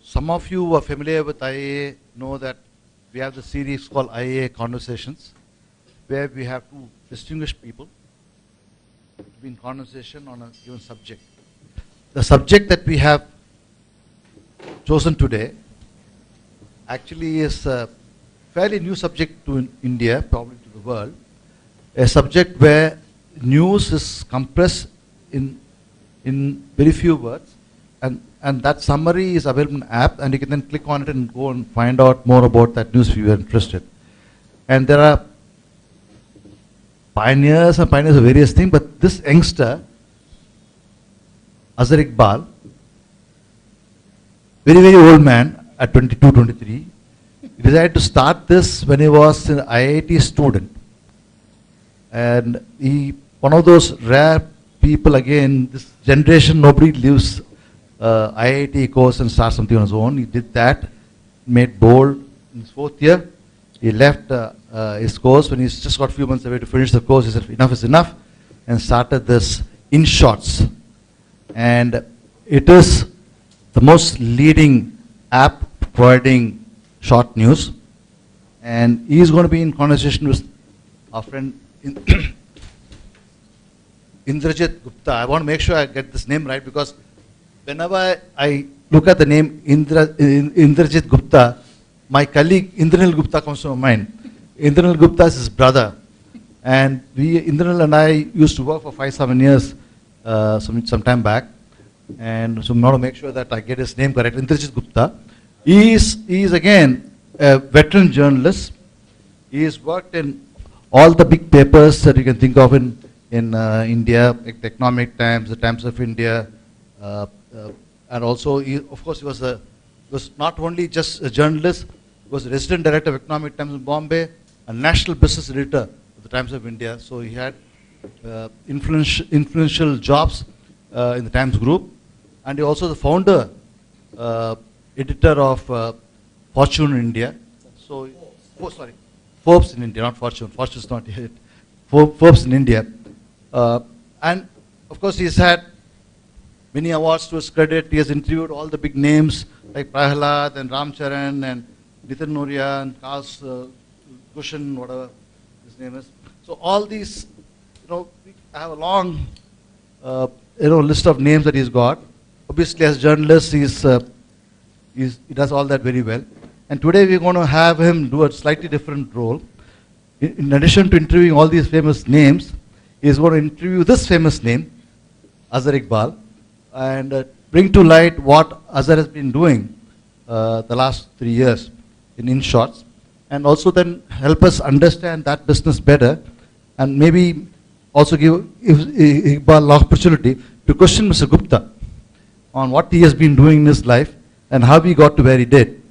Some of you who are familiar with IAA know that we have the series called IAA Conversations, where we have two distinguished people to be in conversation on a given subject. The subject that we have chosen today actually is a fairly new subject to India, probably to the world, a subject where news is compressed in very few words, and that summary is available in the app, and you can then click on it and go and find out more about that news if you are interested. And there are pioneers of various things, but this youngster, Azhar Iqbal, very, very old man at 22, 23, he decided to start this when he was an IIT student. And he, one of those rare people, again, this generation, nobody leaves IIT course and starts something on his own. He did that, made bold in his 4th year. He left his course when he's just got a few months away to finish the course. He said, enough is enough, and started this In Shots. And it is the most leading app providing short news. And he is going to be in conversation with our friend Indrajit Gupta. I want to make sure I get this name right, because whenever I look at the name Indrajit Gupta, my colleague Indranil Gupta comes to my mind. Indranil Gupta is his brother. And Indranil and I used to work for 5-7 years some time back. And so I'm going to make sure that I get his name correct. Indrajit Gupta. He is again a veteran journalist. He has worked in all the big papers that you can think of in India, like the Economic Times, the Times of India, and also, of course, he was not only just a journalist, he was a resident director of Economic Times in Bombay, a national business editor of the Times of India. So he had influential jobs in the Times Group, and he also the founder, editor of Fortune in India. So, Forbes in India, not Fortune. Fortune is not yet. Forbes in India. And of course, he's had many awards to his credit. He has interviewed all the big names like Prahalad and Ramcharan and Nitin Noria and Carl Gushen, whatever his name is. So all these, we have a long, list of names that he's got. Obviously, as a journalist, he does all that very well. And today we're going to have him do a slightly different role. In addition to interviewing all these famous names, he's going to interview this famous name, Azhar Iqbal, and bring to light what Azhar has been doing the last 3 years in Shots, and also then help us understand that business better, and maybe also give Iqbal an opportunity to question Mr. Gupta on what he has been doing in his life and how he got to where he did.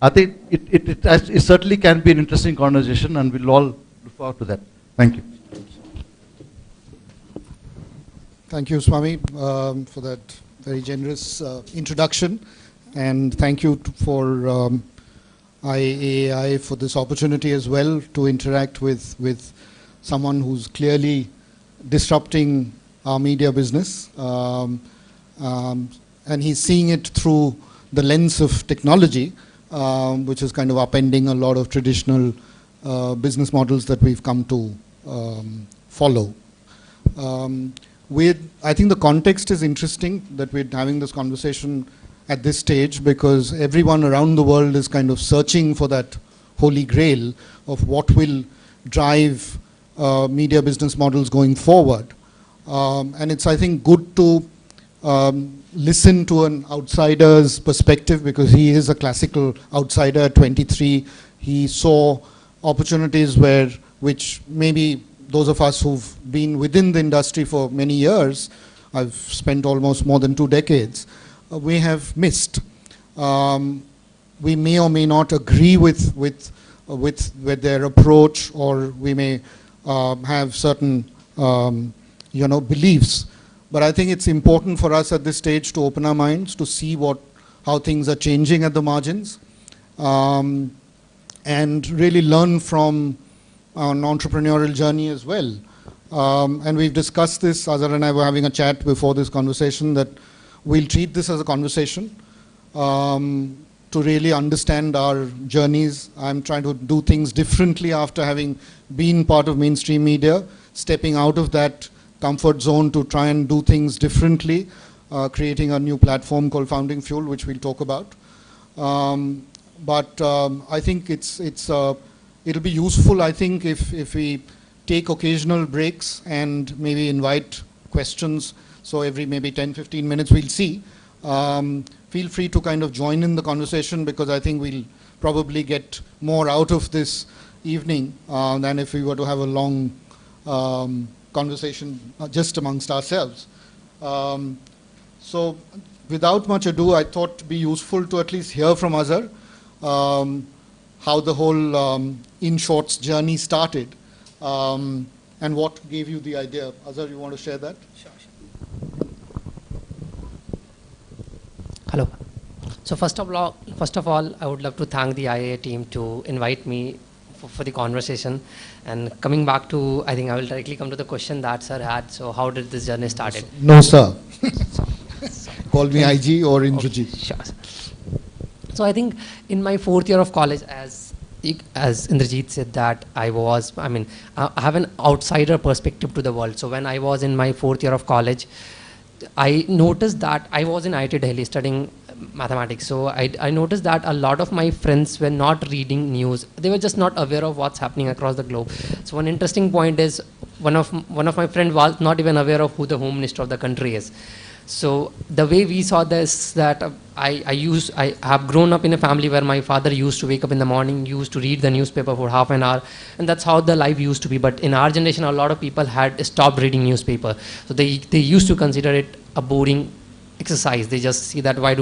I think it certainly can be an interesting conversation, and we'll all look forward to that. Thank you. Thank you, Swami, for that very generous introduction, and thank you for IAA for this opportunity as well to interact with someone who's clearly disrupting our media business, and he's seeing it through the lens of technology, which is kind of upending a lot of traditional business models that we've come to follow. I think the context is interesting that we're having this conversation at this stage, because everyone around the world is kind of searching for that holy grail of what will drive media business models going forward. And it's, I think, good to listen to an outsider's perspective, because he is a classical outsider at 23. He saw opportunities which maybe those of us who've been within the industry for many years, I've spent almost more than 2 decades, we have missed. We may or may not agree with their approach, or we may have certain beliefs. But I think it's important for us at this stage to open our minds to see how things are changing at the margins, and really learn from an entrepreneurial journey as well. And we've discussed this, Azhar and I were having a chat before this conversation, that we'll treat this as a conversation. to really understand our journeys. I'm trying to do things differently after having been part of mainstream media, stepping out of that comfort zone to try and do things differently, creating a new platform called Founding Fuel, which we'll talk about. I think it'll be useful, I think, if we take occasional breaks and maybe invite questions. So every maybe 10, 15 minutes we'll see. Feel free to kind of join in the conversation, because I think we'll probably get more out of this evening than if we were to have a long conversation just amongst ourselves. So without much ado, I thought it'd be useful to at least hear from Azhar how the whole In Shorts journey started, and what gave you the idea. Azhar, you want to share that? Sure. Hello. So first of all, I would love to thank the IAA team to invite me for the conversation. And coming back to, I think I will directly come to the question that sir had. So how did this journey started? No, sir. Call me IG or Indrajit. Okay, sure. So I think in my 4th year of college, as Indrajit said, that I have an outsider perspective to the world. So when I was in my 4th year of college, I noticed that I was in IIT Delhi studying mathematics. So I noticed that a lot of my friends were not reading news. They were just not aware of what's happening across the globe. So one interesting point is one of my friends was not even aware of who the Home Minister of the country is. So the way we saw this, that I have grown up in a family where my father used to wake up in the morning, used to read the newspaper for half an hour, and that's how the life used to be. But in our generation, a lot of people had stopped reading newspaper. So they used to consider it a boring exercise. They just see that why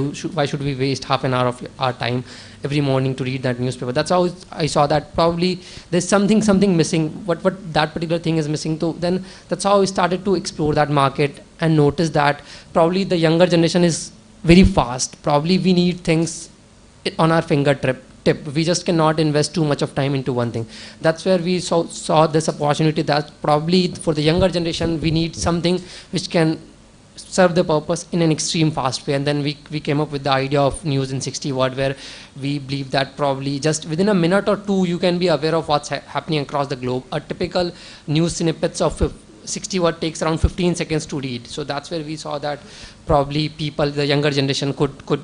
should we waste half an hour of our time every morning to read that newspaper. That's how I saw that probably there's something missing, what that particular thing is missing. So then that's how I started to explore that market and notice that probably the younger generation is very fast. Probably we need things on our fingertip. We just cannot invest too much of time into one thing. That's where we saw this opportunity, that probably for the younger generation we need something which can serve the purpose in an extreme fast way. And then we came up with the idea of news in 60 word, where we believe that probably just within a minute or two you can be aware of what's happening across the globe. A typical news snippets of 60 word takes around 15 seconds to read. So that's where we saw that probably people, the younger generation, could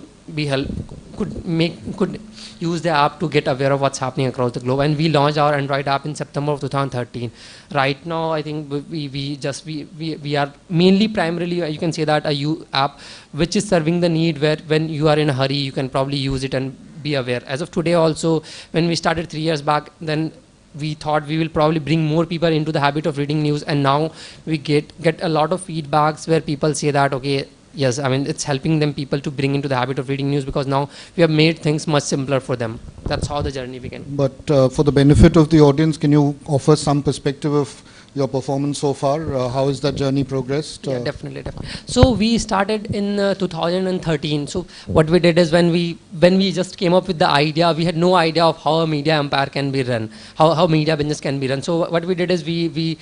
use the app to get aware of what's happening across the globe. And we launched our Android app in September of 2013. Right now, I think we are mainly primarily, you can say that a app which is serving the need where when you are in a hurry, you can probably use it and be aware. As of today also, when we started 3 years back, then we thought we will probably bring more people into the habit of reading news, and now we get a lot of feedbacks where people say that, okay, yes, I mean, it's helping them, people, to bring into the habit of reading news, because now we have made things much simpler for them. That's how the journey began. But for the benefit of the audience, can you offer some perspective of your performance so far? How has that journey progressed? Yeah, definitely. So we started in 2013. So what we did is when we just came up with the idea, we had no idea of how a media empire can be run, how media business can be run. So what we did is we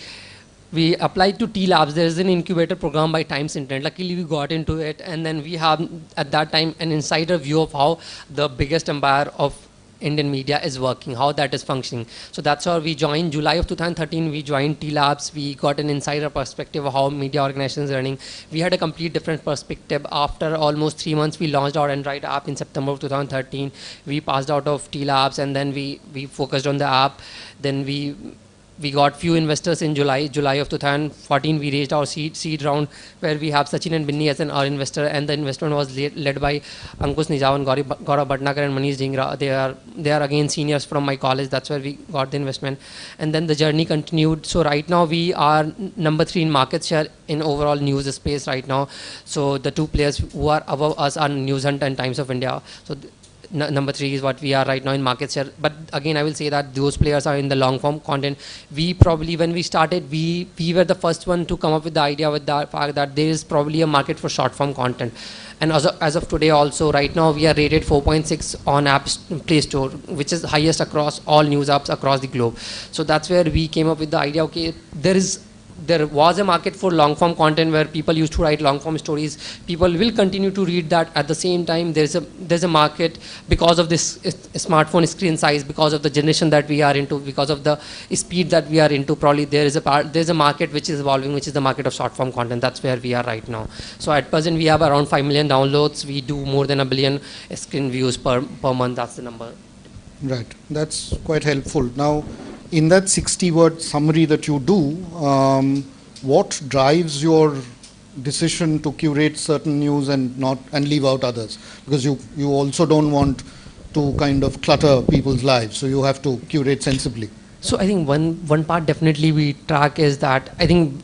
applied to T Labs. There is an incubator program by Times Internet. Luckily, we got into it, and then we have at that time an insider view of how the biggest empire of Indian media is working, how that is functioning. So that's how we joined. July of 2013, we joined T Labs. We got an insider perspective of how media organizations are running. We had a complete different perspective. After almost 3 months, we launched our Android app in September of 2013. We passed out of T Labs, and then we focused on the app. Then we got few investors in July of 2014. We raised our seed round, where we have Sachin and Binny as our investor, and the investment was led by Ankush Nijawan, Gaurav Bhatnagar, and Manish Dhingra. They are again seniors from my college. That's where we got the investment, and then the journey continued. So right now we are number 3 in market share in overall news space right now. So the 2 players who are above us are Newshunt and Times of India. So number 3 is what we are right now in market share. But again, I will say that those players are in the long form content. We probably, when we started, we were the first one to come up with the idea, with the fact that there is probably a market for short form content. And as of today also, right now we are rated 4.6 on App Play Store, which is highest across all news apps across the globe. So that's where we came up with the idea, okay, there is there was a market for long form content where people used to write long form stories. People will continue to read that. At the same time, there's a market because of this smartphone screen size, because of the generation that we are into, because of the speed that we are into. Probably there's a market which is evolving, which is the market of short form content. That's where we are right now. So at present we have around 5 million downloads. We do more than 1 billion screen views per month. That's the number. Right, that's quite helpful. Now, in that 60-word summary that you do, what drives your decision to curate certain news and leave out others? Because you also don't want to kind of clutter people's lives, so you have to curate sensibly. So I think one part definitely we track is that I think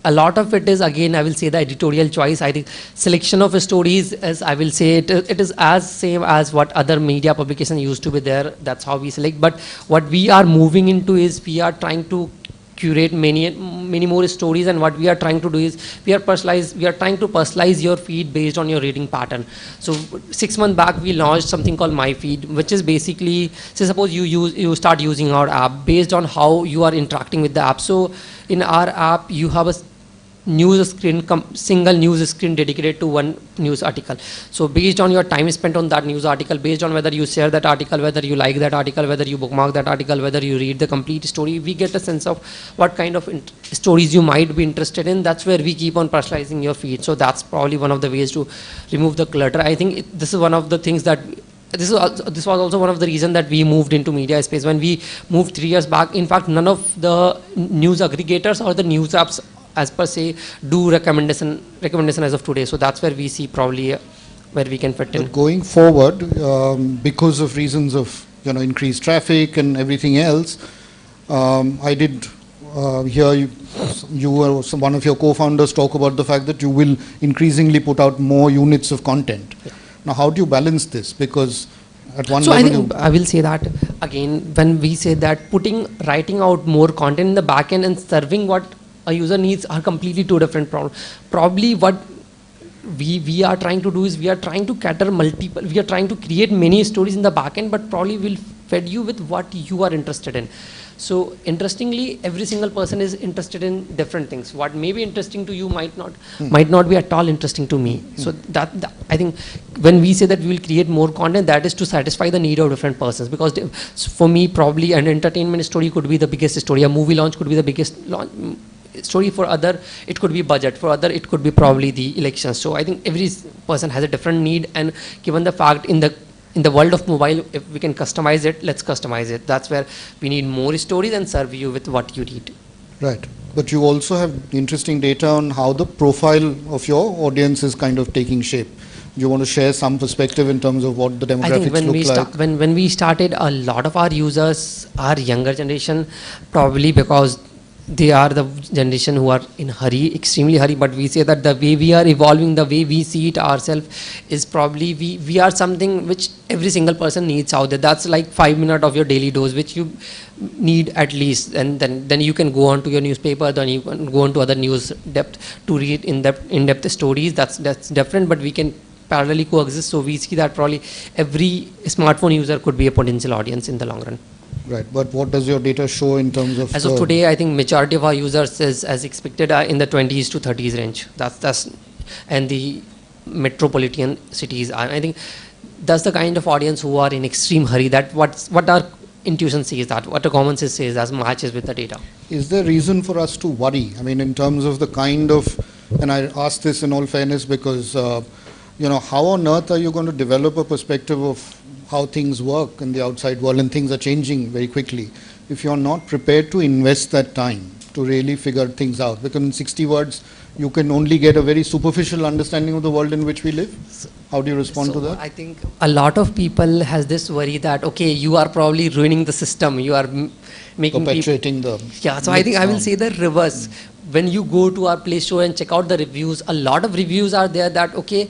a lot of it is, again, I will say the editorial choice. I think selection of stories, as I will say, it is as same as what other media publication used to be there. That's how we select. But what we are moving into is we are trying to curate many more stories, and what we are trying to do is we are trying to personalize your feed based on your reading pattern. So 6 months back we launched something called My Feed, which is basically, say suppose you start using our app based on how you are interacting with the app. So in our app you have a single news screen dedicated to one news article. So based on your time spent on that news article, based on whether you share that article, whether you like that article, whether you bookmark that article, whether you read the complete story, we get a sense of what kind of stories you might be interested in. That's where we keep on personalizing your feed. So that's probably one of the ways to remove the clutter. I think this is one of the things that this was also one of the reasons that we moved into media space. When we moved 3 years back, in fact, none of the news aggregators or the news apps as per se do recommendation as of today. So that's where we see probably where we can fit in. But going forward, because of reasons of increased traffic and everything else, I did hear you were one of your co-founders talk about the fact that you will increasingly put out more units of content. Yeah. Now, how do you balance this? Because at one level, I think I will say that again, when we say that writing out more content in the back end and serving what a user needs are completely two different problems. Probably what we are trying to do is we are trying to we are trying to create many stories in the back end, but probably will fed you with what you are interested in. So interestingly, every single person is interested in different things. What may be interesting to you might not be at all interesting to me. So that I think when we say that we will create more content, that is to satisfy the need of different persons. Because for me, probably an entertainment story could be the biggest story. A movie launch could be the biggest story. For other, it could be budget. For other, it could be probably the elections. So I think every person has a different need, and given the fact in the world of mobile, if we can customize it, let's customize it. That's where we need more stories and serve you with what you need. Right. But you also have interesting data on how the profile of your audience is kind of taking shape. Do you want to share some perspective in terms of what the demographics look like? When we started, a lot of our users are younger generation, probably because they are the generation who are in hurry, extremely hurry. But we say that the way we are evolving, the way we see it ourselves, is probably we are something which every single person needs out there. That's like 5 minutes of your daily dose, which you need at least. And then you can go on to your newspaper, then you can go on to other news depth to read in-depth stories. That's different, but we can parallelly coexist. So we see that probably every smartphone user could be a potential audience in the long run. Right, but what does your data show in terms of? As of today, I think majority of our users is, as expected, are in the 20s to 30s range. That's and the metropolitan cities. I think that's the kind of audience who are in extreme hurry. That what our intuition says, that what the common sense says, as matches with the data. Is there reason for us to worry? I mean, in terms of the kind of, and I ask this in all fairness because, how on earth are you going to develop a perspective of how things work in the outside world, and things are changing very quickly, if you're not prepared to invest that time to really figure things out? Because in 60 words, you can only get a very superficial understanding of the world in which we live. How do you respond to that? I think a lot of people has this worry that, okay, you are probably ruining the system. You are making perpetuating the... Yeah, so I think I will say the reverse. When you go to our Play Store and check out the reviews, a lot of reviews are there that, okay,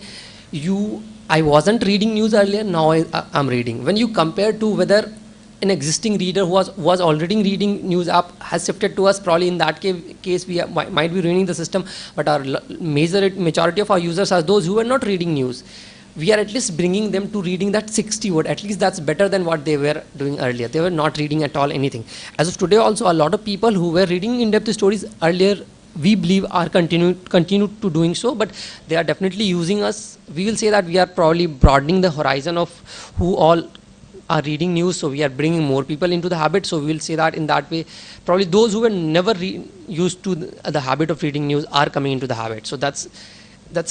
I wasn't reading news earlier, now I'm reading. When you compare to whether an existing reader who was already reading news app has shifted to us, probably in that case we might be ruining the system. But our majority of our users are those who are not reading news. We are at least bringing them to reading that 60 word. At least that's better than what they were doing earlier. They were not reading at all anything. As of today also, a lot of people who were reading in-depth stories earlier we believe are continue to doing so, but they are definitely using us. We will say that we are probably broadening the horizon of who all are reading news, so we are bringing more people into the habit. So we will say that in that way, probably those who were never used to the habit of reading news are coming into the habit. So that's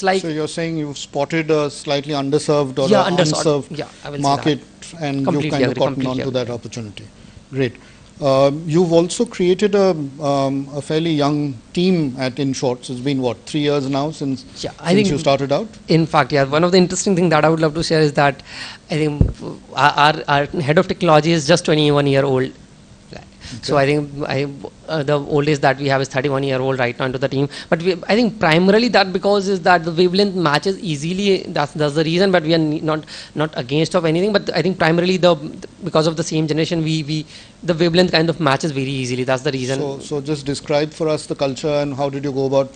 like. So you're saying you've spotted a slightly underserved or Yeah, unserved yeah, I will say market, and Completely you've kind of agree, gotten completely onto that agree. opportunity. Great. You've also created a fairly young team at InShorts. It's been what, 3 years now since I think you started out? In fact, yeah, one of the interesting things that I would love to share is that I think our head of technology is just 21-year-old. So I think the oldest that we have is 31-year-old right now into the team. But I think primarily that because is that the wavelength matches easily. That's the reason. But we are not against of anything. But I think primarily because of the same generation, the wavelength kind of matches very easily. That's the reason. So just describe for us the culture and how did you go about,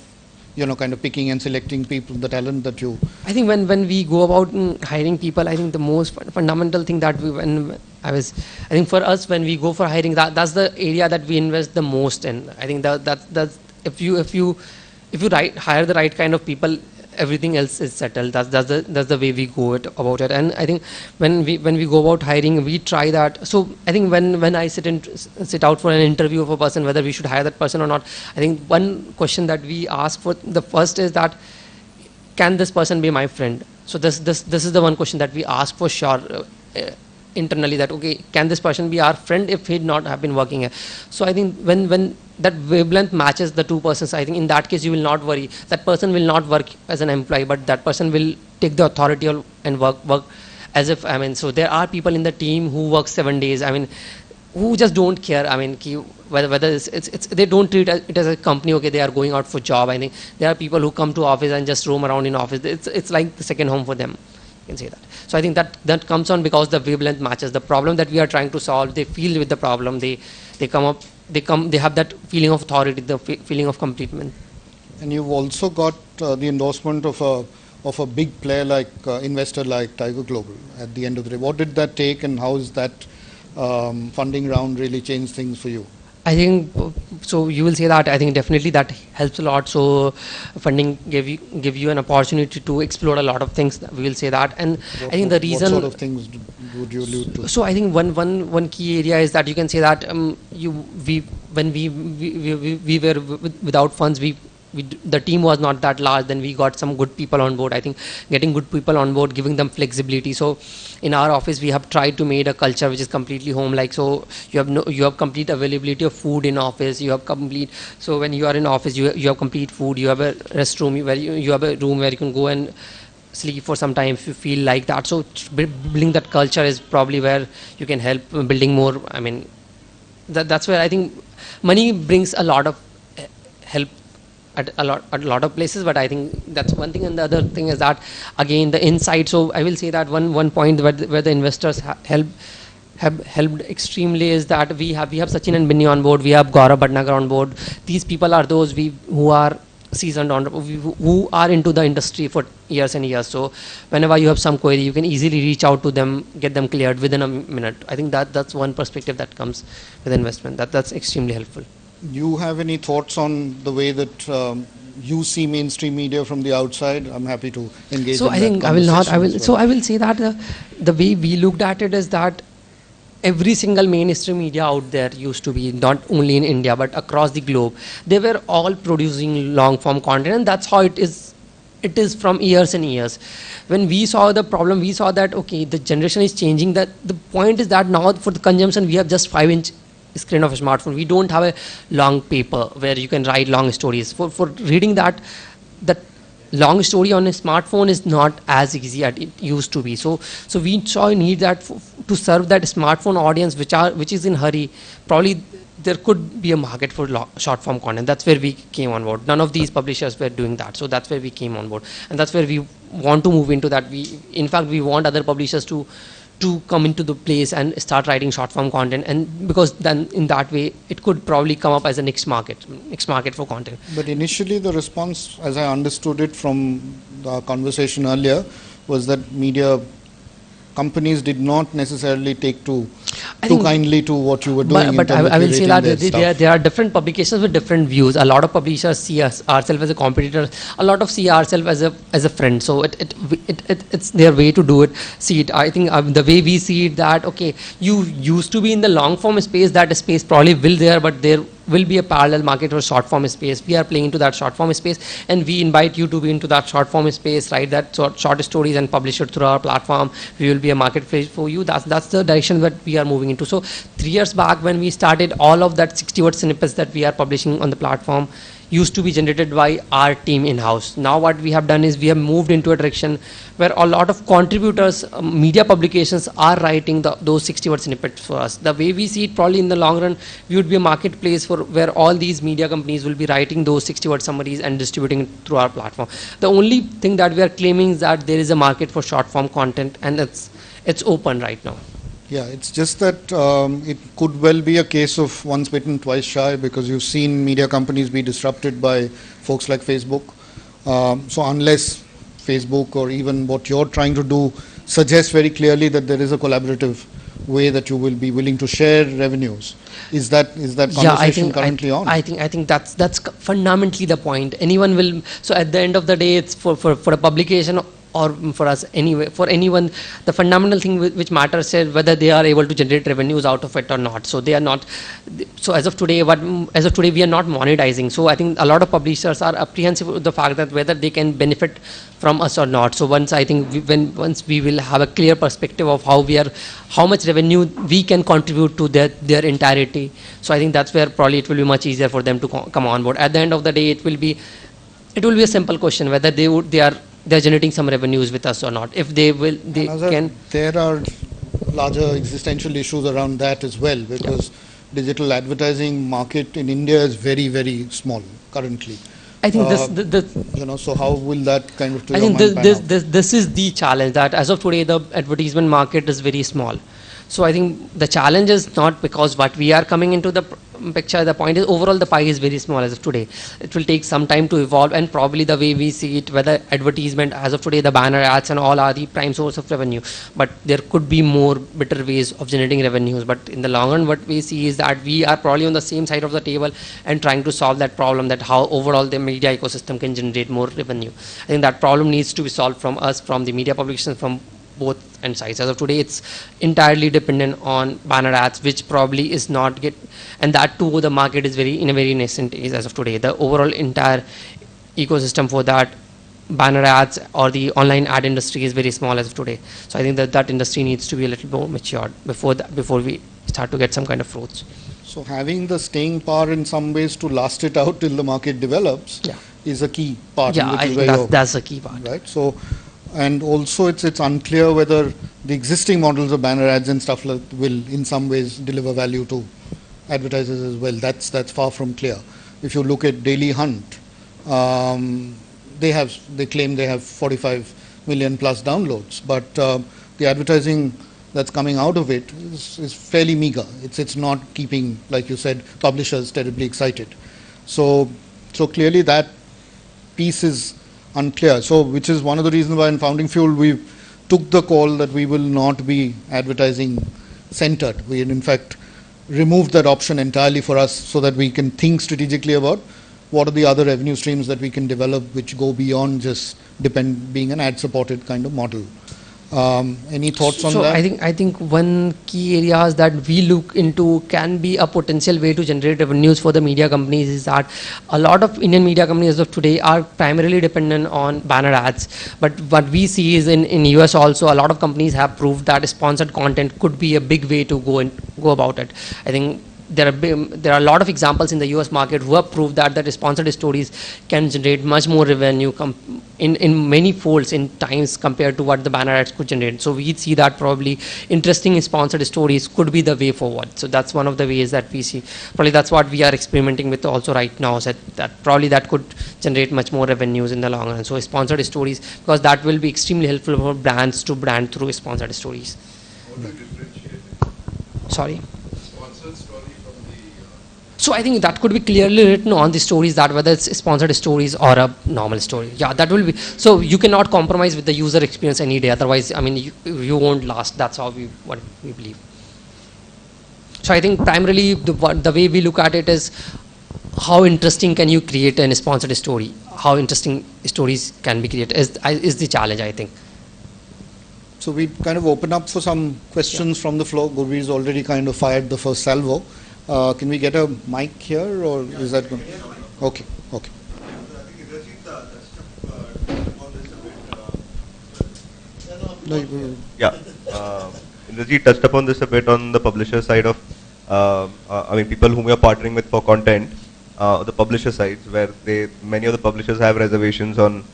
kind of picking and selecting people, the talent that you. I think when we go about hiring people, I think the most fundamental thing that I think for us when we go for hiring, that's the area that we invest the most in. I think that's if you hire the right kind of people, everything else is settled. That's the way we go about it. And I think when we go about hiring, we try that. So I think when I sit out for an interview of a person, whether we should hire that person or not, I think one question that we ask for the first is that, can this person be my friend? So this is the one question that we ask for sure internally, that okay, can this person be our friend if he not have been working here? So I think when that wavelength matches the two persons, I think in that case you will not worry. That person will not work as an employee, but that person will take the authority and work as if, so there are people in the team who work 7 days, who just don't care. Whether it's they don't treat it as a company. Okay, they are going out for job. I think there are people who come to office and just roam around in office. It's like the second home for them. You can say that. So I think that comes on because the wavelength matches the problem that we are trying to solve. They feel with the problem. They have that feeling of authority, the feeling of completement. And you've also got the endorsement of a big player investor like Tiger Global at the end of the day. What did that take, and how is that funding round really changed things for you? I think so. You will say that. I think definitely that helps a lot. So funding give you an opportunity to explore a lot of things. We will say that, and I think the reason. What sort of things would you allude to? So I think one key area is that you can say that when we were without funds, the team was not that large. Then we got some good people on board. I think getting good people on board, giving them flexibility. So in our office, we have tried to make a culture which is completely home-like. So you have complete availability of food in office. You have complete. So when you are in office, you have complete food. You have a restroom where you have a room where you can go and sleep for some time if you feel like that. So building that culture is probably where you can help building more. That's where I think money brings a lot of help at a lot of places, but I think that's one thing. And the other thing is that again the insight. So I will say that one point where the investors have helped extremely is that we have Sachin and Binny on board. We have Gaurav Bhatnagar on board. These people are those who are seasoned who are into the industry for years and years. So whenever you have some query, you can easily reach out to them, get them cleared within a minute. I think that's one perspective that comes with investment. That's extremely helpful. You have any thoughts on the way that you see mainstream media from the outside? I'm happy to engage. So I think I will say that the way we looked at it is that every single mainstream media out there used to be, not only in India but across the globe, they were all producing long form content, and that's how it is from years and years. When we saw the problem, we saw that okay, the generation is changing. That the point is that now for the consumption we have just 5-inch screen of a smartphone. We don't have a long paper where you can write long stories. For reading that long story on a smartphone is not as easy as it used to be. So we saw a need that to serve that smartphone audience which is in hurry. Probably there could be a market for short form content. That's where we came on board. None of these publishers were doing that. So that's where we came on board, and that's where we want to move into that. In fact we want other publishers to come into the place and start writing short form content, and because then in that way it could probably come up as a next market for content. But initially the response, as I understood it from the conversation earlier, was that media companies did not necessarily take to too kindly to what you were doing in but terms of I will say curating that their stuff. there are different publications with different views. A lot of publishers see us ourselves as a competitor. A lot of see ourselves as a friend. So it's their way to do it. See it. I think the way we see it, that okay, you used to be in the long form space. That space probably will there, but there will be a parallel market for short form space. We are playing into that short form space, and we invite you to be into that short form space, right? That short stories and publish it through our platform. We will be a marketplace for you. That's the direction that we are moving into. So 3 years back when we started, all of that 60-word snippets that we are publishing on the platform used to be generated by our team in-house. Now what we have done is we have moved into a direction where a lot of contributors, media publications are writing those 60-word snippets for us. The way we see it, probably in the long run, we would be a marketplace for where all these media companies will be writing those 60-word summaries and distributing it through our platform. The only thing that we are claiming is that there is a market for short-form content, and it's open right now. Yeah, it's just that it could well be a case of once bitten, twice shy, because you've seen media companies be disrupted by folks like Facebook. So unless Facebook or even what you're trying to do suggests very clearly that there is a collaborative way that you will be willing to share revenues, is that conversation currently on? I think that's fundamentally the point. Anyone will. So at the end of the day, it's for a publication or for us anyway, for anyone, the fundamental thing which matters is whether they are able to generate revenues out of it or not. So they are not. So as of today, we are not monetizing. So I think a lot of publishers are apprehensive with the fact that whether they can benefit from us or not. So once I think once we will have a clear perspective of how much revenue we can contribute to their entirety. So I think that's where probably it will be much easier for them to come on board. At the end of the day, it will be a simple question whether they're generating some revenues with us or not. If they will, they can. There are larger existential issues around that as well, because digital advertising market in India is very, very small currently. I think so how will that kind of? I think this is the challenge, that as of today the advertisement market is very small. So I think the challenge is not because what we are coming into the picture. The point is overall the pie is very small as of today. It will take some time to evolve, and probably the way we see it, whether advertisement as of today, the banner ads and all are the prime source of revenue, but there could be more better ways of generating revenues. But in the long run, what we see is that we are probably on the same side of the table and trying to solve that problem, that how overall the media ecosystem can generate more revenue. I think that problem needs to be solved from us, from the media publications, from both end sides. As of today, it's entirely dependent on banner ads, which probably is not and that too the market is in a very nascent age as of today. The overall entire ecosystem for that banner ads or the online ad industry is very small as of today. So I think that industry needs to be a little more matured before we start to get some kind of fruits. So having the staying power in some ways to last it out till the market develops is a key part. Yeah, I think that's a key part. Right. So, and also it's unclear whether the existing models of banner ads and stuff will in some ways deliver value to advertisers as well. That's far from clear. If you look at Daily Hunt, they claim they have 45 million plus downloads, but the advertising that's coming out of it is fairly meager. It's not keeping, like you said, publishers terribly excited. So clearly that piece is unclear. So which is one of the reasons why in Founding Fuel we took the call that we will not be advertising centered. We in fact removed that option entirely for us so that we can think strategically about what are the other revenue streams that we can develop which go beyond just being an ad supported kind of model. Any thoughts on that? I think one key areas that we look into can be a potential way to generate revenues for the media companies is that a lot of Indian media companies of today are primarily dependent on banner ads. But what we see is in US also a lot of companies have proved that sponsored content could be a big way to go about it. I think there are a lot of examples in the US market who have proved that sponsored stories can generate much more revenue in many folds in times compared to what the banner ads could generate. So we see that probably interesting sponsored stories could be the way forward. So that's one of the ways that we see. Probably that's what we are experimenting with also right now, so that probably that could generate much more revenues in the long run. So sponsored stories, because that will be extremely helpful for brands to brand through sponsored stories. Sorry. So I think that could be clearly written on the stories, that whether it's sponsored stories or a normal story. Yeah, that will be. So you cannot compromise with the user experience any day. Otherwise, I mean, you won't last. That's what we believe. So I think primarily the way we look at it is how interesting can you create a sponsored story? How interesting stories can be created is the challenge, I think. So we kind of open up for some questions from the floor. Gurveer's already kind of fired the first salvo. Can we get a mic here, or is that good? Okay, okay. No, Yeah. Indrajit touched upon this a bit on the publisher side of, I mean, people whom you're partnering with for content, the publisher sides, where many of the publishers have reservations on,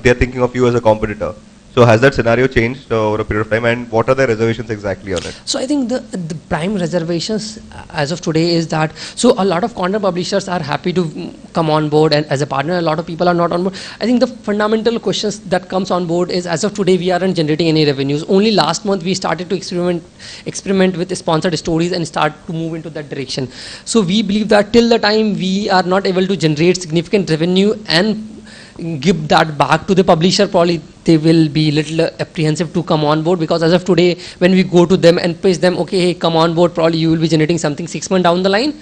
they're thinking of you as a competitor. So has that scenario changed over a period of time, and what are the reservations exactly on it? So I think the prime reservations as of today is that, so a lot of content publishers are happy to come on board and as a partner, a lot of people are not on board. I think the fundamental questions that comes on board is, as of today we aren't generating any revenues. Only last month we started to experiment with sponsored stories and start to move into that direction. So we believe that till the time we are not able to generate significant revenue and give that back to the publisher, probably they will be little apprehensive to come on board, because as of today when we go to them and pitch them, okay, hey, come on board, probably you will be generating something 6 months down the line,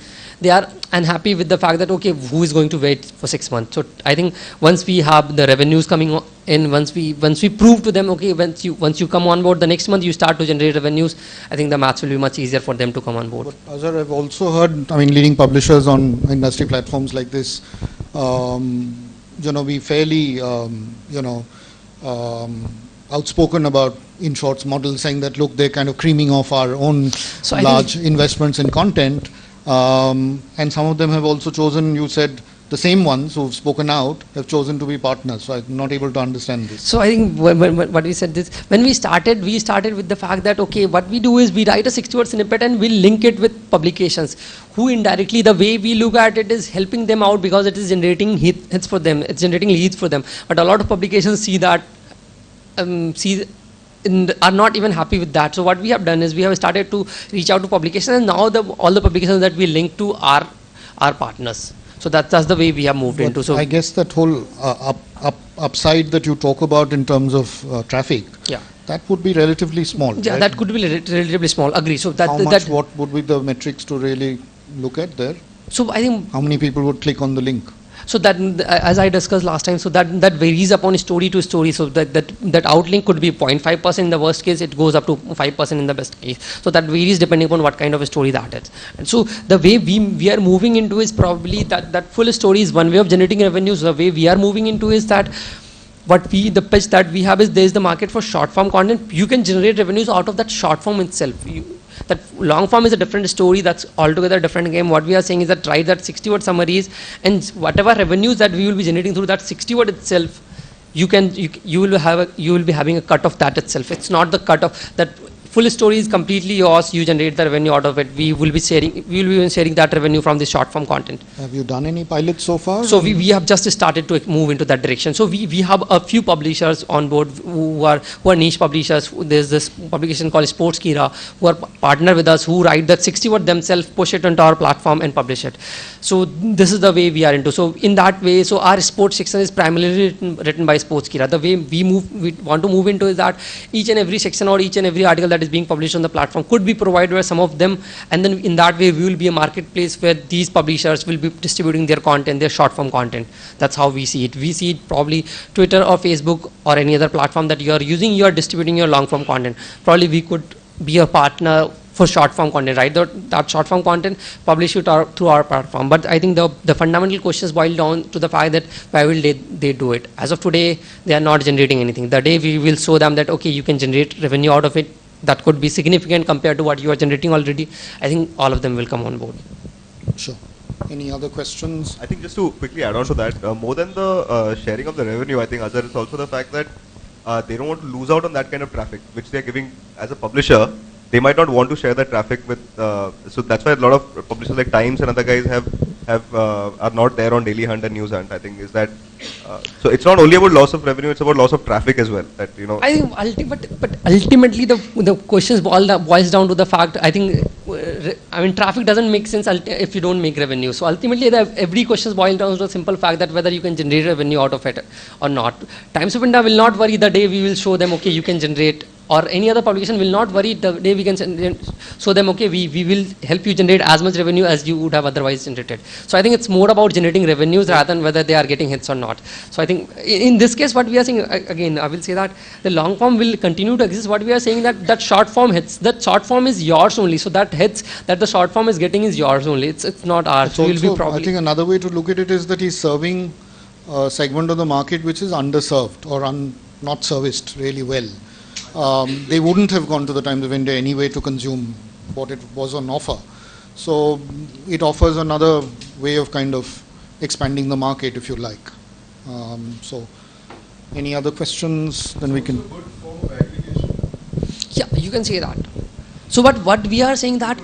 they are unhappy with the fact that, okay, who is going to wait for 6 months? So I think once we have the revenues coming in, once we prove to them, okay, once you come on board, the next month you start to generate revenues, I think the maths will be much easier for them to come on board. But Azhar, I've also heard, I mean, leading publishers on industry platforms like this, be fairly, outspoken about InShort's model, saying that, look, they're kind of creaming off our own large investments in content. And some of them have also chosen, you said, the same ones who've spoken out have chosen to be partners. So I'm not able to understand this. So I think what we said is, when we started with the fact that, okay, what we do is we write a 60-word snippet and we link it with publications, who indirectly, the way we look at it is helping them out, because it is generating hits for them, it's generating leads for them. But a lot of publications see that, are not even happy with that. So what we have done is we have started to reach out to publications, and now all the publications that we link to are our partners. So that's the way we have moved into. So I guess that whole upside that you talk about in terms of traffic, yeah, that would be relatively small. Yeah, right? that could be relatively small. Agree. So what would be the metrics to really look at there? So I think how many people would click on the link? So that, as I discussed last time, so that varies upon story to story. So that outlink could be 0.5% in the worst case, it goes up to 5% in the best case. So that varies depending upon what kind of a story that is. And so the way we are moving into is probably that full story is one way of generating revenues. The way we are moving into is that the pitch that we have is, there is the market for short form content. You can generate revenues out of that short form itself. That long form is a different story, that's altogether a different game. What we are saying is that write that 60-word summaries, and whatever revenues that we will be generating through that 60-word itself, you will be having a cut of that itself. It's not the cut of that. Full story is completely yours. You generate the revenue out of it. We will be sharing that revenue from the short form content. Have you done any pilots so far? So we have just started to move into that direction. So we have a few publishers on board who are niche publishers. There's this publication called Sports Kira, who are partner with us, who write that 60-word themselves, push it onto our platform and publish it. So this is the way we are into. So in that way, so our sports section is primarily written by Sports Kira. The way we want to move into is that each and every section or each and every article that is being published on the platform could be provided by some of them, and then in that way we will be a marketplace where these publishers will be distributing their content, their short form content. That's how we see it. We see it probably Twitter or Facebook or any other platform that you are using, you are distributing your long form content. Probably we could be a partner for short form content, right? That short form content, publish it through our platform. But I think the fundamental questions boil down to the fact that why will they do it? As of today, they are not generating anything. The day we will show them that, okay, you can generate revenue out of it, that could be significant compared to what you are generating already, I think all of them will come on board. Sure. Any other questions? I think just to quickly add on to that, more than the sharing of the revenue, I think Azhar, is also the fact that they don't want to lose out on that kind of traffic, which they are giving as a publisher. They might not want to share that traffic with, so that's why a lot of publishers like Times and other guys are not there on Daily Hunt and News Hunt. I think is that, so it's not only about loss of revenue, it's about loss of traffic as well. That, you know. I think, but ultimately the questions boils down to the fact, I think, I mean, traffic doesn't make sense if you don't make revenue. So ultimately every question boils down to the simple fact that whether you can generate revenue out of it or not. Times of India will not worry the day we will show them, okay, you can generate or any other publication will not worry the day we can show them, okay, we will help you generate as much revenue as you would have otherwise generated. So I think it's more about generating revenues rather than whether they are getting hits or not. So I think in this case, what we are saying, again, I will say that the long form will continue to exist. What we are saying that short form hits, that short form is yours only. So that hits that the short form is getting is yours only. It's not ours. It's We will also, be probably. I think another way to look at it is that he's serving a segment of the market which is underserved or not serviced really well. They wouldn't have gone to the Times of India anyway to consume what it was on offer. So it offers another way of kind of expanding the market, if you like. So any other questions? Then we can. Yeah, you can say that. So what we are saying that.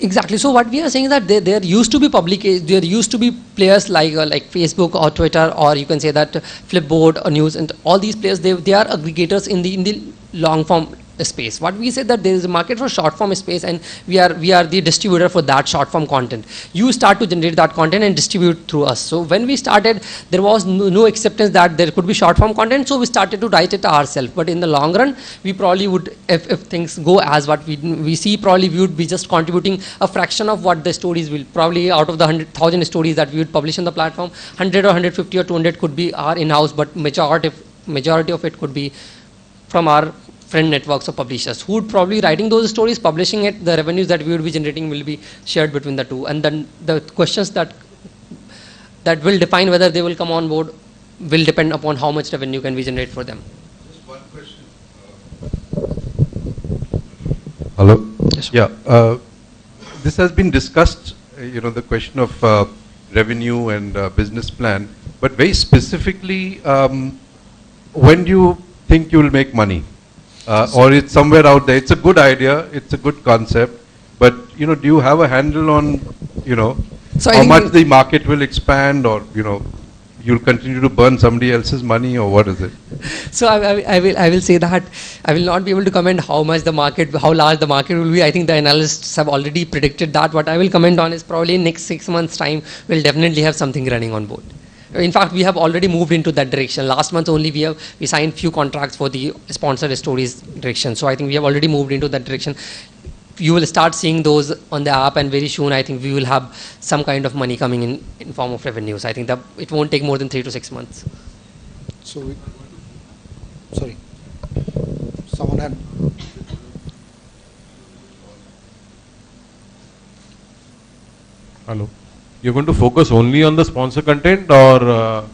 Exactly. So what we are saying is that there used to be there used to be players like Facebook or Twitter, or you can say that Flipboard or News, and all these players, they are aggregators in the long form space. What we said that there is a market for short form space, and we are the distributor for that short form content. You start to generate that content and distribute through us. So when we started, there was no acceptance that there could be short form content, so we started to write it ourselves. But in the long run, we probably would, if things go as what we see, probably we would be just contributing a fraction of what the stories will, probably out of the 100,000 stories that we would publish on the platform, 100 or 150 or 200 could be our in-house, but majority of it could be from our friend networks of publishers who would probably writing those stories, publishing it. The revenues that we would be generating will be shared between the two, and then the questions that will define whether they will come on board will depend upon how much revenue can we generate for them. Just one question. Hello. Yes. Yeah. This has been discussed. The question of revenue and business plan, but very specifically, when do you think you will make money? Or it's somewhere out there. It's a good idea. It's a good concept. But, do you have a handle on, So how much the market will expand, or, you'll continue to burn somebody else's money, or what is it? So I will say that I will not be able to comment how large the market will be. I think the analysts have already predicted that. What I will comment on is probably in next 6 months' time, we'll definitely have something running on board. In fact, we have already moved into that direction. Last month only we signed few contracts for the sponsored stories direction. So I think we have already moved into that direction. You will start seeing those on the app, and very soon I think we will have some kind of money coming in form of revenues. I think that it won't take more than 3 to 6 months. So sorry, someone had. Hello. You're going to focus only on the sponsor content, or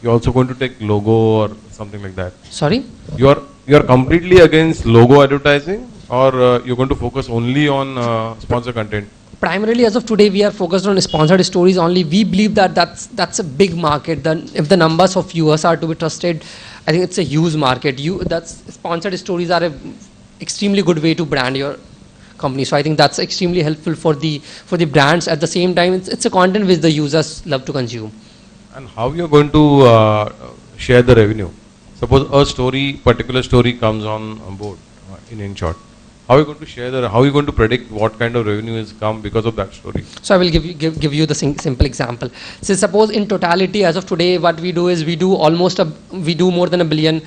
you're also going to take logo or something like that? Sorry? You're completely against logo advertising, or you're going to focus only on sponsor content? Primarily, as of today, we are focused on sponsored stories only. We believe that that's a big market. If the numbers of viewers are to be trusted, I think it's a huge market. Sponsored stories are a extremely good way to brand your company. So I think that's extremely helpful for the brands. At the same time, it's a content which the users love to consume. And how you're going to share the revenue? Suppose a particular story comes on board in short. How are you going to share how are you going to predict what kind of revenue has come because of that story? So I will give you the simple example. So suppose in totality, as of today, what we do is we do more than 1 billion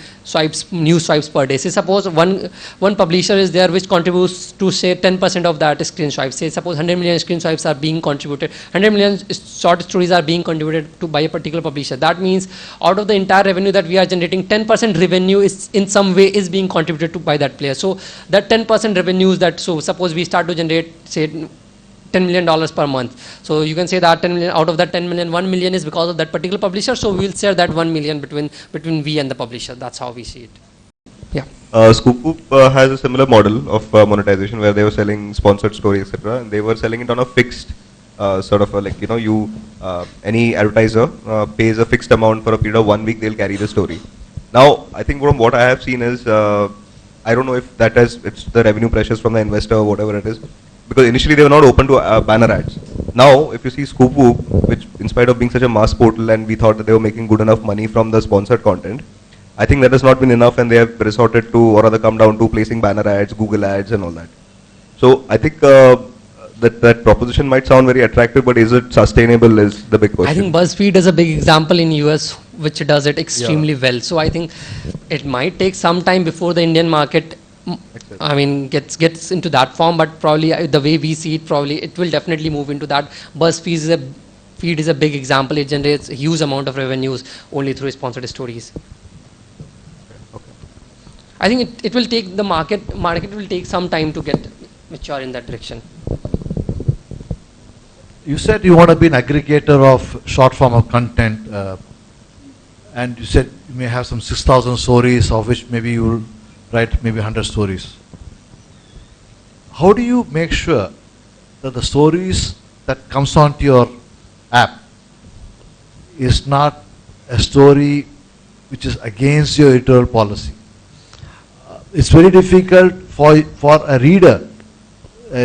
news swipes per day. So suppose one publisher is there which contributes to say 10% of that screen swipes. Say suppose 100 million screen swipes are being contributed, 100 million short stories are being contributed to by a particular publisher. That means out of the entire revenue that we are generating, 10% revenue is in some way is being contributed to by that player. So that 10% revenues suppose we start to generate say $10 million per month. So you can say that 10 million, out of that 10 million, 1 million is because of that particular publisher. So we will share that 1 million between we and the publisher. That's how we see it. Yeah. Scoop has a similar model of monetization where they were selling sponsored stories, etc. And they were selling it on a fixed sort of any advertiser pays a fixed amount for a period of 1 week, they'll carry the story. Now, I think from what I have seen is, I don't know if it's the revenue pressures from the investor or whatever it is, because initially they were not open to banner ads. Now, if you see Scoop Whoop, which in spite of being such a mass portal and we thought that they were making good enough money from the sponsored content, I think that has not been enough, and they have resorted to, or rather come down to placing banner ads, Google ads and all that. So I think the that proposition might sound very attractive, but is it sustainable is the big question. I think BuzzFeed is a big example in US which does it extremely well. So I think it might take some time before the Indian market, I mean, gets into that form, but probably the way we see it, probably it will definitely move into that. BuzzFeed is a big example. It generates a huge amount of revenues only through sponsored stories. I think it will take the market will take some time to get mature in that direction. You said you want to be an aggregator of short form of content, and you said you may have some 6,000 stories, of which maybe you will write maybe 100 stories. How do you make sure that the stories that comes onto your app is not a story which is against your editorial policy? It's very difficult for a reader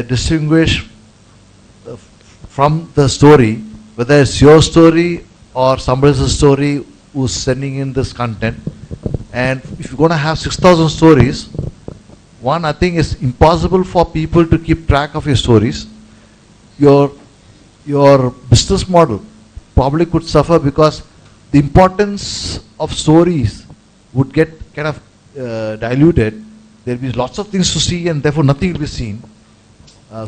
distinguish from the story whether it's your story or somebody else's story who's sending in this content. And if you're going to have 6,000 stories, one, I think it's impossible for people to keep track of your stories. Your business model probably could suffer because the importance of stories would get kind of diluted. There will be lots of things to see and therefore nothing will be seen.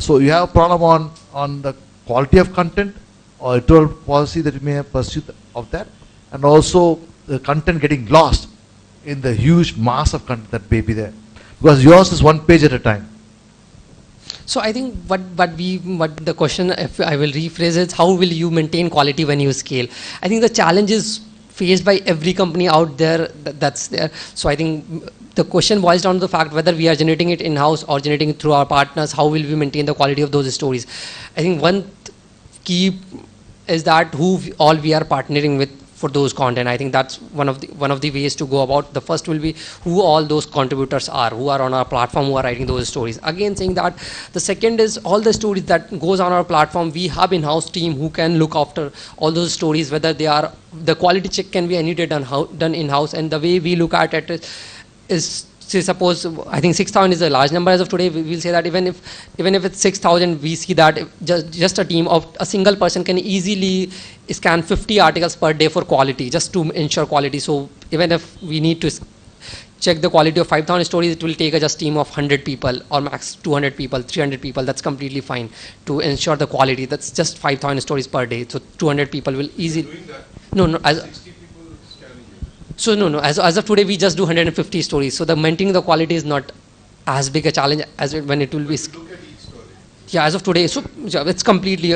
So you have a problem on the quality of content or editorial policy that you may have pursued of that, and also the content getting lost in the huge mass of content that may be there. Because yours is one page at a time. So I think what the question, if I will rephrase it, how will you maintain quality when you scale? I think the challenge is faced by every company out there that's there. So I think the question boils down to the fact whether we are generating it in-house or generating it through our partners, how will we maintain the quality of those stories? I think one key is that who all we are partnering with for those content. I think that's one of the ways to go about. The first will be who all those contributors are, who are on our platform, who are writing those stories. Again, saying that the second is all the stories that goes on our platform, we have in-house team who can look after all those stories, whether they are, the quality check can be any day done in-house. And the way we look at it is say suppose, I think 6,000 is a large number as of today. We will say that even if it's 6,000, we see that just a team of a single person can easily scan 50 articles per day for quality, just to ensure quality. So even if we need to check the quality of 5,000 stories, it will take a just team of 100 people or max 200 people, 300 people. That's completely fine to ensure the quality. That's just 5,000 stories per day. So 200 people will easily. No. So no. As of today, we just do 150 stories. So the maintaining the quality is not as big a challenge as when it will be. Look at each story. Yeah, as of today, so it's completely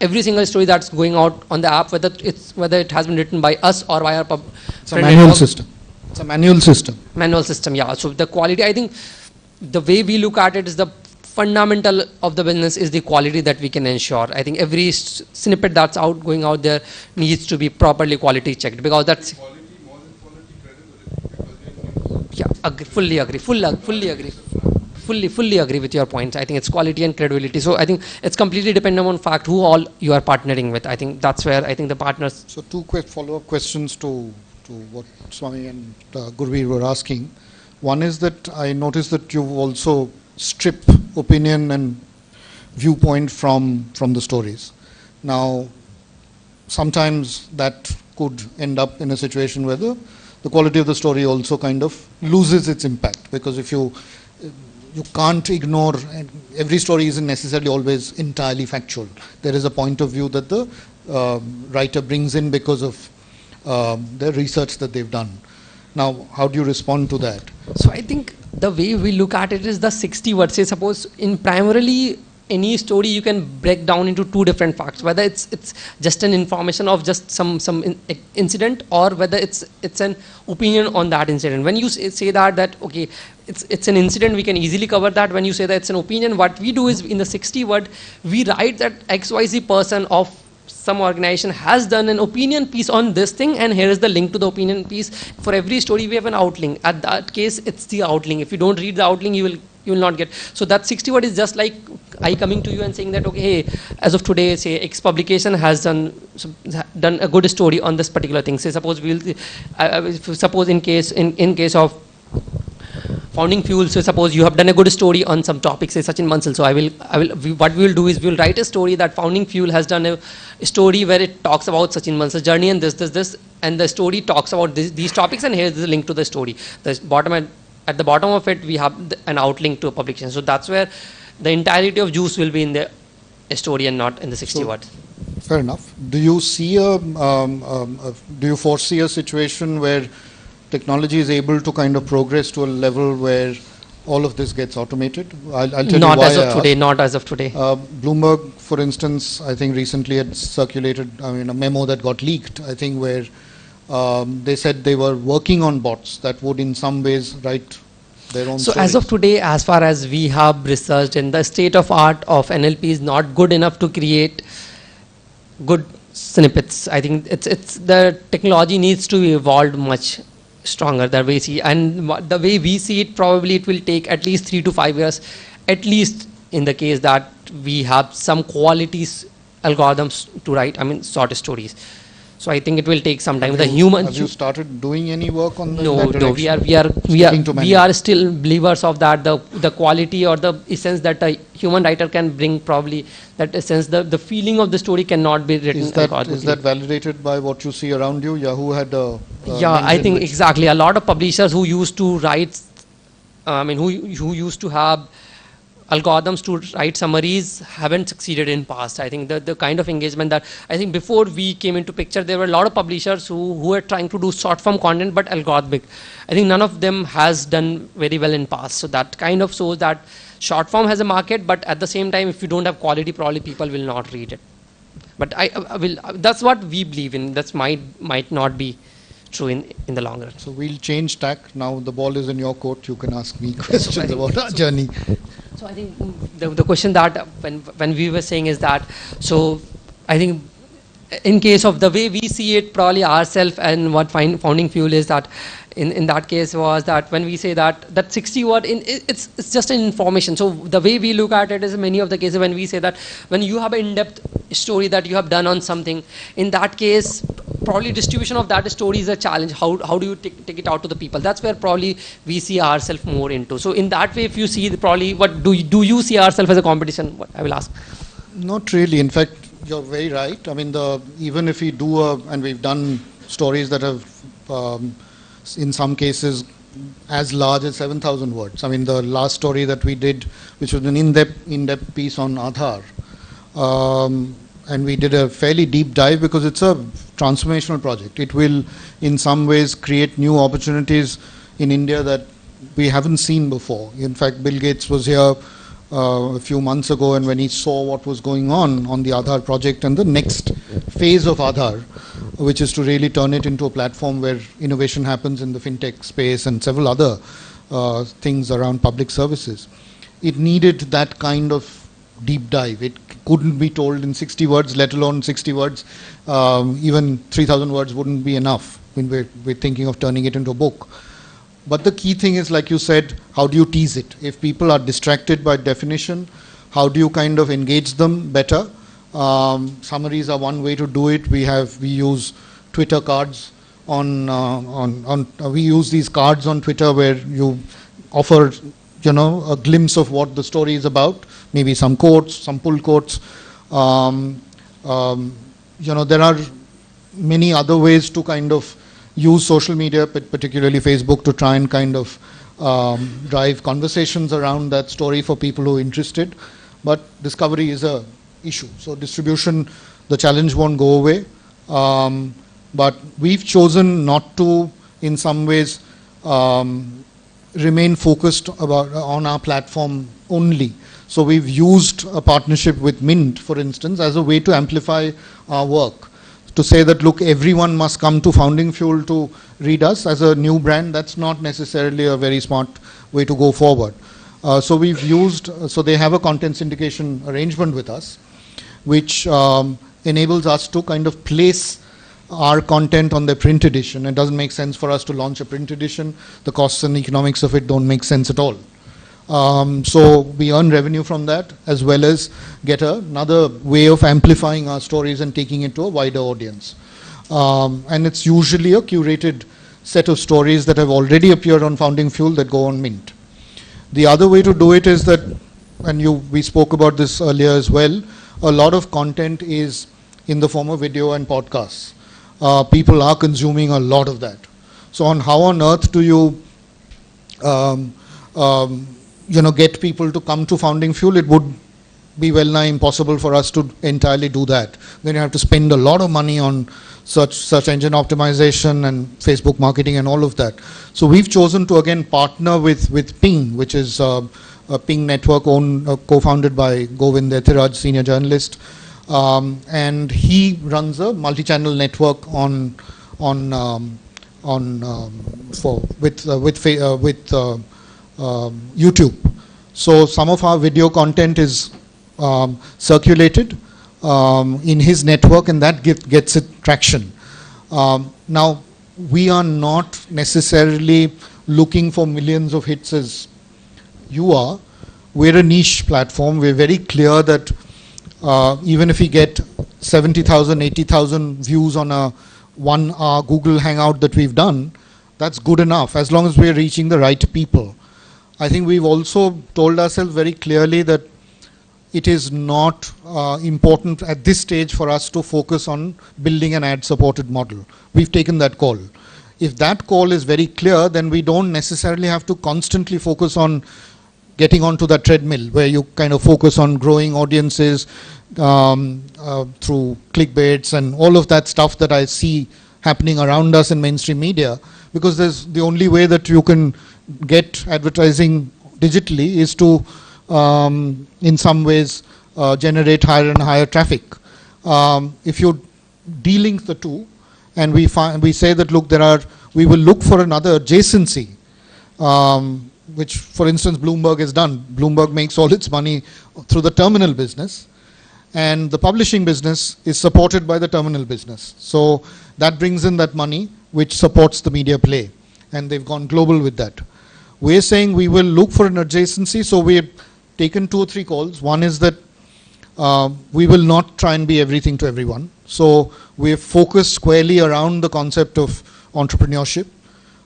every single story that's going out on the app, whether it has been written by us or by our It's a manual system. It's a manual system. Manual system, yeah. So the quality, I think, the way we look at it is the fundamental of the business is the quality that we can ensure. I think every snippet that's going out there needs to be properly quality checked, because that's. Quality more than quality, credibility. Yeah, fully agree with your points. I think it's quality and credibility. So I think it's completely dependent on fact who all you are partnering with. I think that's where I think the partners. So two quick follow-up questions to what Swami and Gurveer were asking. One is that I noticed that you also strip opinion and viewpoint from the stories. Now, sometimes that could end up in a situation where the quality of the story also kind of loses its impact, because if you can't ignore, and every story isn't necessarily always entirely factual. There is a point of view that the writer brings in because of the research that they've done. Now, how do you respond to that? So I think the way we look at it is the 60 words. Say suppose in primarily any story you can break down into two different facts, whether it's just an information of just some incident, or whether it's an opinion on that incident. When you say that okay, it's an incident, we can easily cover that. When you say that it's an opinion, what we do is in the 60 word we write that XYZ person of some organization has done an opinion piece on this thing, and here is the link to the opinion piece. For every story we have an outlink. At that case, it's the outlink. If you don't read the outlink, you will not get. So that 60 word is just like I coming to you and saying that okay, hey, as of today, say X publication has done a good story on this particular thing. Say suppose suppose in case of founding fuel. So suppose you have done a good story on some topic, say Sachin Bansal. So what we will do is we will write a story that founding fuel has done a story where it talks about Sachin Bansal's journey and this, and the story talks about these topics, and here's the link to the story. At the bottom of it, we have an outlink to a publication. So that's where the entirety of juice will be in the story and not in the 60 words. Fair enough. Do you see do you foresee a situation where technology is able to kind of progress to a level where all of this gets automated? I'll tell you Not why as I of today. ask. Not as of today. Bloomberg, for instance, I think recently had circulated, a memo that got leaked, I think, where they said they were working on bots that would in some ways write their own So stories. as of today, as far as we have researched, and the state of art of NLP is not good enough to create good snippets. I think it's the technology needs to evolve much stronger. The way we see it, probably it will take at least 3 to 5 years, at least in the case that we have some qualities algorithms to write, short stories. So I think it will take some time. Have The you- human. Have you started doing any work on that? No, that no, we direction? we are still believers of that. The quality or the essence that a human writer can bring, probably that essence, the feeling of the story cannot be written. Is that algorithmically. validated by what you see around you? Yahoo had a Yeah, lens I in think which- exactly. A lot of publishers who used to write, who used to have algorithms to write summaries haven't succeeded in past. I think the kind of engagement that, I think before we came into picture, there were a lot of publishers who were trying to do short form content but algorithmic. I think none of them has done very well in past. So that kind of shows that short form has a market, but at the same time, if you don't have quality, probably people will not read it. But I will. That's what we believe in. That's might not be true in the long run. So we'll change tack. Now the ball is in your court. You can ask me questions about our journey. So I think the question that when we were saying is that, so I think in case of the way we see it, probably ourselves and what founding fuel is that in that case was that when we say that 60 word, it's just an information. So the way we look at it is many of the cases when we say that when you have an in-depth story that you have done on something, in that case, probably distribution of that story is a challenge. How do you take it out to the people? That's where probably we see ourselves more into. So in that way, if you see probably what do you see ourselves as a competition? What I will ask. Not really. In fact, you're very right. Even if we do and we've done stories that have, in some cases, as large as 7,000 words. The last story that we did, which was an in-depth piece on Aadhaar, and we did a fairly deep dive because it's a transformational project. It will, in some ways, create new opportunities in India that we haven't seen before. In fact, Bill Gates was here a few months ago, and when he saw what was going on the Aadhaar project and the next phase of Aadhaar, which is to really turn it into a platform where innovation happens in the fintech space and several other things around public services, it needed that kind of deep dive. It couldn't be told in 60 words, let alone 60 words. Even 3,000 words wouldn't be enough when we're thinking of turning it into a book. But the key thing is, like you said, how do you tease it? If people are distracted by definition, how do you kind of engage them better? Summaries are one way to do it. We use Twitter cards we use these cards on Twitter where you offer a glimpse of what the story is about, maybe some quotes, some pull quotes. There are many other ways to kind of use social media, particularly Facebook, to try and kind of drive conversations around that story for people who are interested. But discovery is a issue. So distribution, the challenge won't go away. But we've chosen not to, in some ways, remain focused on our platform only. So we've used a partnership with Mint, for instance, as a way to amplify our work. To say that, look, everyone must come to Founding Fuel to read us as a new brand, that's not necessarily a very smart way to go forward. So they have a content syndication arrangement with us, which enables us to kind of place our content on the print edition. It doesn't make sense for us to launch a print edition. The costs and economics of it don't make sense at all. So we earn revenue from that, as well as get another way of amplifying our stories and taking it to a wider audience. And it's usually a curated set of stories that have already appeared on Founding Fuel that go on Mint. The other way to do it is that, and we spoke about this earlier as well, a lot of content is in the form of video and podcasts. People are consuming a lot of that. So on how on earth do you, get people to come to Founding Fuel? It would be well nigh impossible for us to entirely do that. Then you have to spend a lot of money on search engine optimization and Facebook marketing and all of that. So we've chosen to again partner with Ping, which is a Ping network co-founded by Govind Ethiraj, senior journalist, and he runs a multi-channel network with YouTube. So some of our video content is circulated in his network, and that gets it traction. Now, we are not necessarily looking for millions of hits as you are. We're a niche platform. We're very clear that even if we get 70,000, 80,000 views on a 1 hour Google Hangout that we've done, that's good enough as long as we're reaching the right people. I think we've also told ourselves very clearly that it is not important at this stage for us to focus on building an ad-supported model. We've taken that call. If that call is very clear, then we don't necessarily have to constantly focus on getting onto that treadmill where you kind of focus on growing audiences through clickbaits and all of that stuff that I see happening around us in mainstream media, because there's the only way that you can get advertising digitally is to in some ways generate higher and higher traffic. If you de-link the two, and we say that look, we will look for another adjacency, which for instance Bloomberg has done. Bloomberg makes all its money through the terminal business, and the publishing business is supported by the terminal business. So that brings in that money which supports the media play, and they've gone global with that. We're saying we will look for an adjacency, so we've taken 2 or 3 calls. One is that we will not try and be everything to everyone. So we're focused squarely around the concept of entrepreneurship.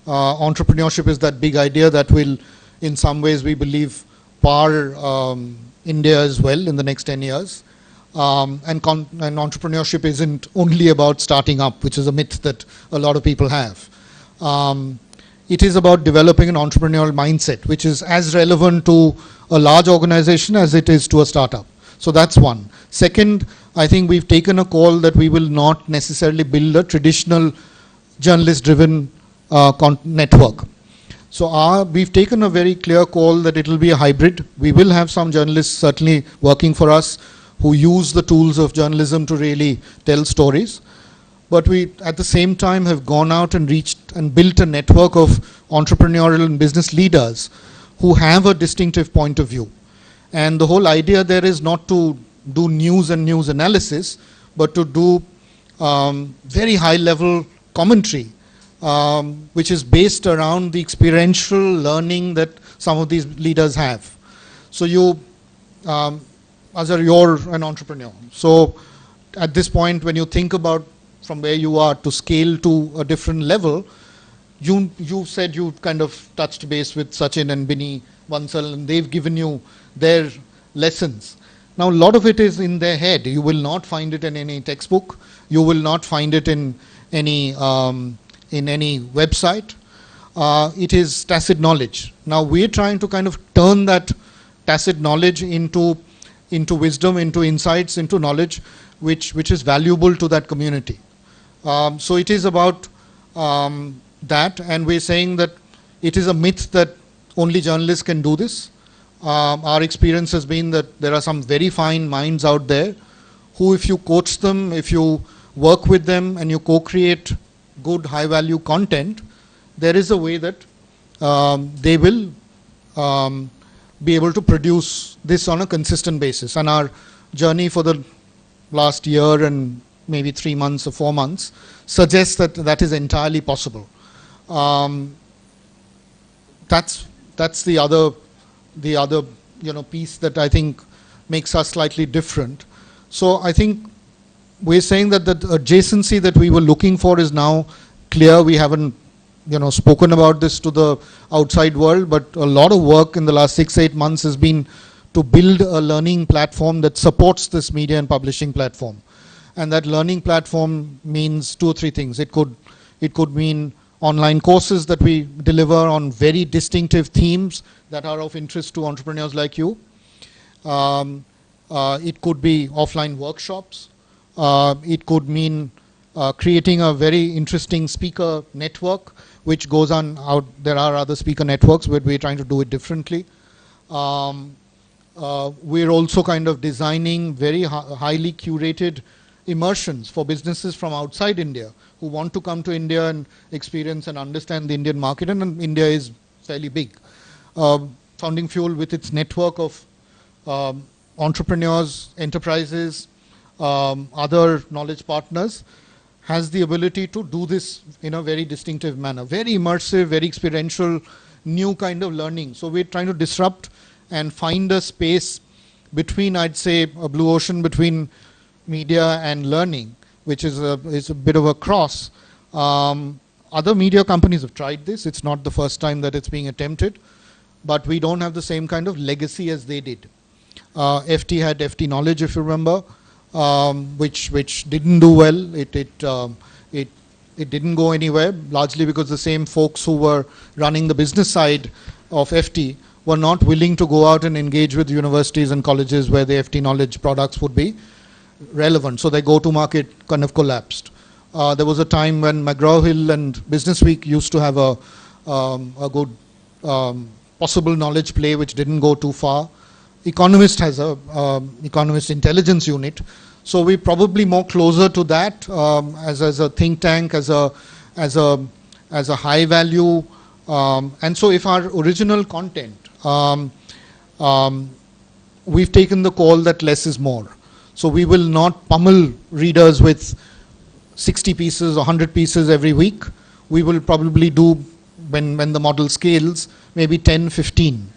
Entrepreneurship is that big idea that will, in some ways, we believe, power India as well in the next 10 years. And entrepreneurship isn't only about starting up, which is a myth that a lot of people have. It is about developing an entrepreneurial mindset, which is as relevant to a large organization as it is to a startup. So that's one. Second, I think we've taken a call that we will not necessarily build a traditional journalist-driven network. So we've taken a very clear call that it will be a hybrid. We will have some journalists certainly working for us who use the tools of journalism to really tell stories. But we, at the same time, have gone out and reached and built a network of entrepreneurial and business leaders who have a distinctive point of view. And the whole idea there is not to do news and news analysis, but to do very high-level commentary, which is based around the experiential learning that some of these leaders have. So you, Azhar, you're an entrepreneur. So at this point, when you think about from where you are to scale to a different level, you said you kind of touched base with Sachin and Binny Bansal, and they've given you their lessons. Now, a lot of it is in their head. You will not find it in any textbook. You will not find it in any website. It is tacit knowledge. Now, we're trying to kind of turn that tacit knowledge into wisdom, into insights, into knowledge, which is valuable to that community. So it is about that, and we're saying that it is a myth that only journalists can do this. Our experience has been that there are some very fine minds out there who, if you coach them, if you work with them and you co-create good high-value content, there is a way that they will be able to produce this on a consistent basis. And our journey for the last year and maybe 3 months or 4 months suggests that that is entirely possible. That's the other piece that I think makes us slightly different. So I think we're saying that the adjacency that we were looking for is now clear. We have a spoken about this to the outside world, but a lot of work in the last 6-8 months has been to build a learning platform that supports this media and publishing platform. And that learning platform means 2 or 3 things. It could mean online courses that we deliver on very distinctive themes that are of interest to entrepreneurs like you. It could be offline workshops. It could mean creating a very interesting speaker network, which goes on out. There are other speaker networks, but we're trying to do it differently. We're also kind of designing very highly curated immersions for businesses from outside India who want to come to India and experience and understand the Indian market, and India is fairly big. Founding Fuel, with its network of entrepreneurs, enterprises, other knowledge partners, has the ability to do this in a very distinctive manner, very immersive, very experiential, new kind of learning. So we're trying to disrupt and find a space between, I'd say, a blue ocean between media and learning, which is a bit of a cross. Other media companies have tried this. It's not the first time that it's being attempted, but we don't have the same kind of legacy as they did. FT had FT Knowledge, if you remember, which didn't do well. It didn't go anywhere, largely because the same folks who were running the business side of FT were not willing to go out and engage with universities and colleges where the FT Knowledge products would be relevant. So their go-to-market kind of collapsed. There was a time when McGraw-Hill and Business Week used to have a good possible knowledge play, which didn't go too far. Economist has a Economist intelligence unit. So we're probably more closer to that as a think tank, as a high value. And so if our original content, we've taken the call that less is more. So we will not pummel readers with 60 pieces or 100 pieces every week. We will probably do, when the model scales, maybe 10, 15.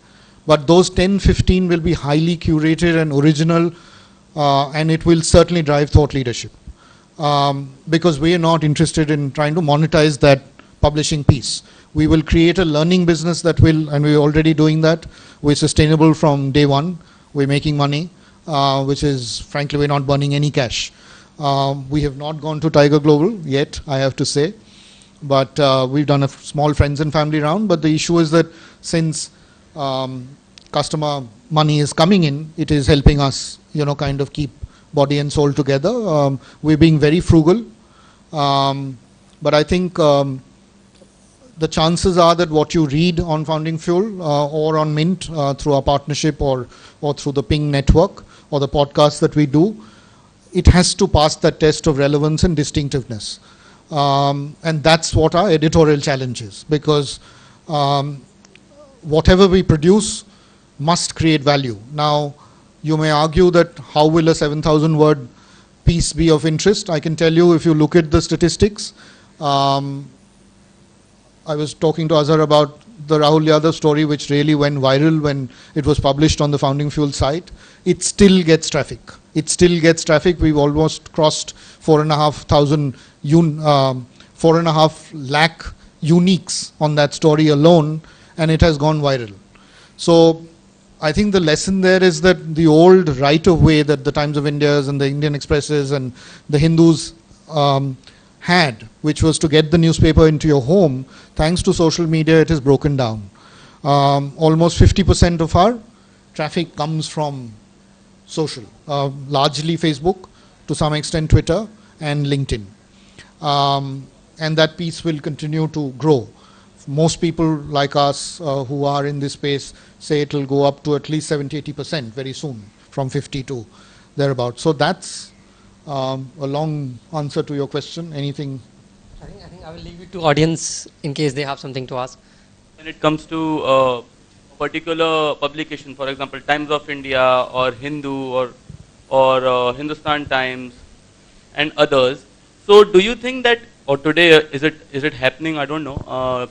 But those 10, 15 will be highly curated and original, and it will certainly drive thought leadership. Because we are not interested in trying to monetize that publishing piece. We will create a learning business that will, and we're already doing that. We're sustainable from day one. We're making money, which is, frankly, we're not burning any cash. We have not gone to Tiger Global yet, I have to say. But we've done a small friends and family round. But the issue is that since customer money is coming in, it is helping us, kind of keep body and soul together. We're being very frugal. But I think the chances are that what you read on Founding Fuel or on Mint through our partnership or through the Ping network or the podcasts that we do, it has to pass that test of relevance and distinctiveness. And that's what our editorial challenge is, because whatever we produce must create value. Now, you may argue that how will a 7,000 word piece be of interest? I can tell you, if you look at the statistics, I was talking to Azhar about the Rahul Yadav story, which really went viral when it was published on the Founding Fuel site. It still gets traffic. It still gets traffic. We've almost crossed 4.5 lakh uniques on that story alone, and it has gone viral. So I think the lesson there is that the old right of way that the Times of India's and the Indian Expresses and the Hindus had, which was to get the newspaper into your home, thanks to social media, it is broken down. Almost 50% of our traffic comes from social, largely Facebook, to some extent Twitter and LinkedIn. And that piece will continue to grow. Most people like us who are in this space say it will go up to at least 70-80% very soon, from 50 to thereabout. So that's a long answer to your question. Anything? I think I will leave it to audience in case they have something to ask. When it comes to a particular publication, for example, Times of India or Hindu or Hindustan Times and others. So do you think that, or today is it happening? I don't know.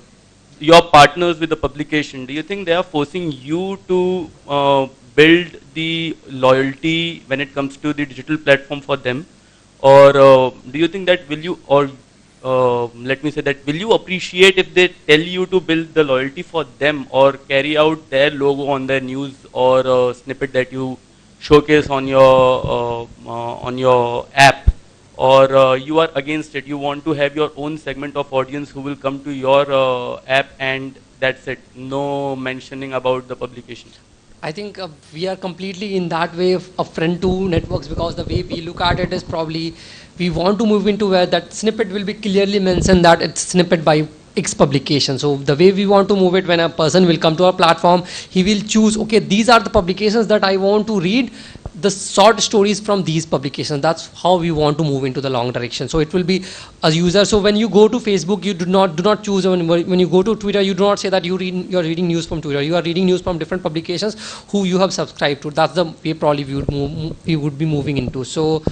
Your partners with the publication, do you think they are forcing you to build the loyalty when it comes to the digital platform for them, or do you think that will you, or let me say that, will you appreciate if they tell you to build the loyalty for them or carry out their logo on their news or snippet that you showcase on your app, or you are against it? You want to have your own segment of audience who will come to your app, and that's it. No mentioning about the publication. I think we are completely in that way of friend to networks, because the way we look at it is probably we want to move into where that snippet will be clearly mentioned that it's snippet by X publication. So the way we want to move it, when a person will come to our platform, he will choose, okay, these are the publications that I want to read, the short stories from these publications. That's how we want to move into the long direction. So it will be a user. So when you go to Facebook, you do not choose. When you go to Twitter, you do not say that you're reading news from Twitter. You are reading news from different publications who you have subscribed to. That's the way probably we would be moving into. So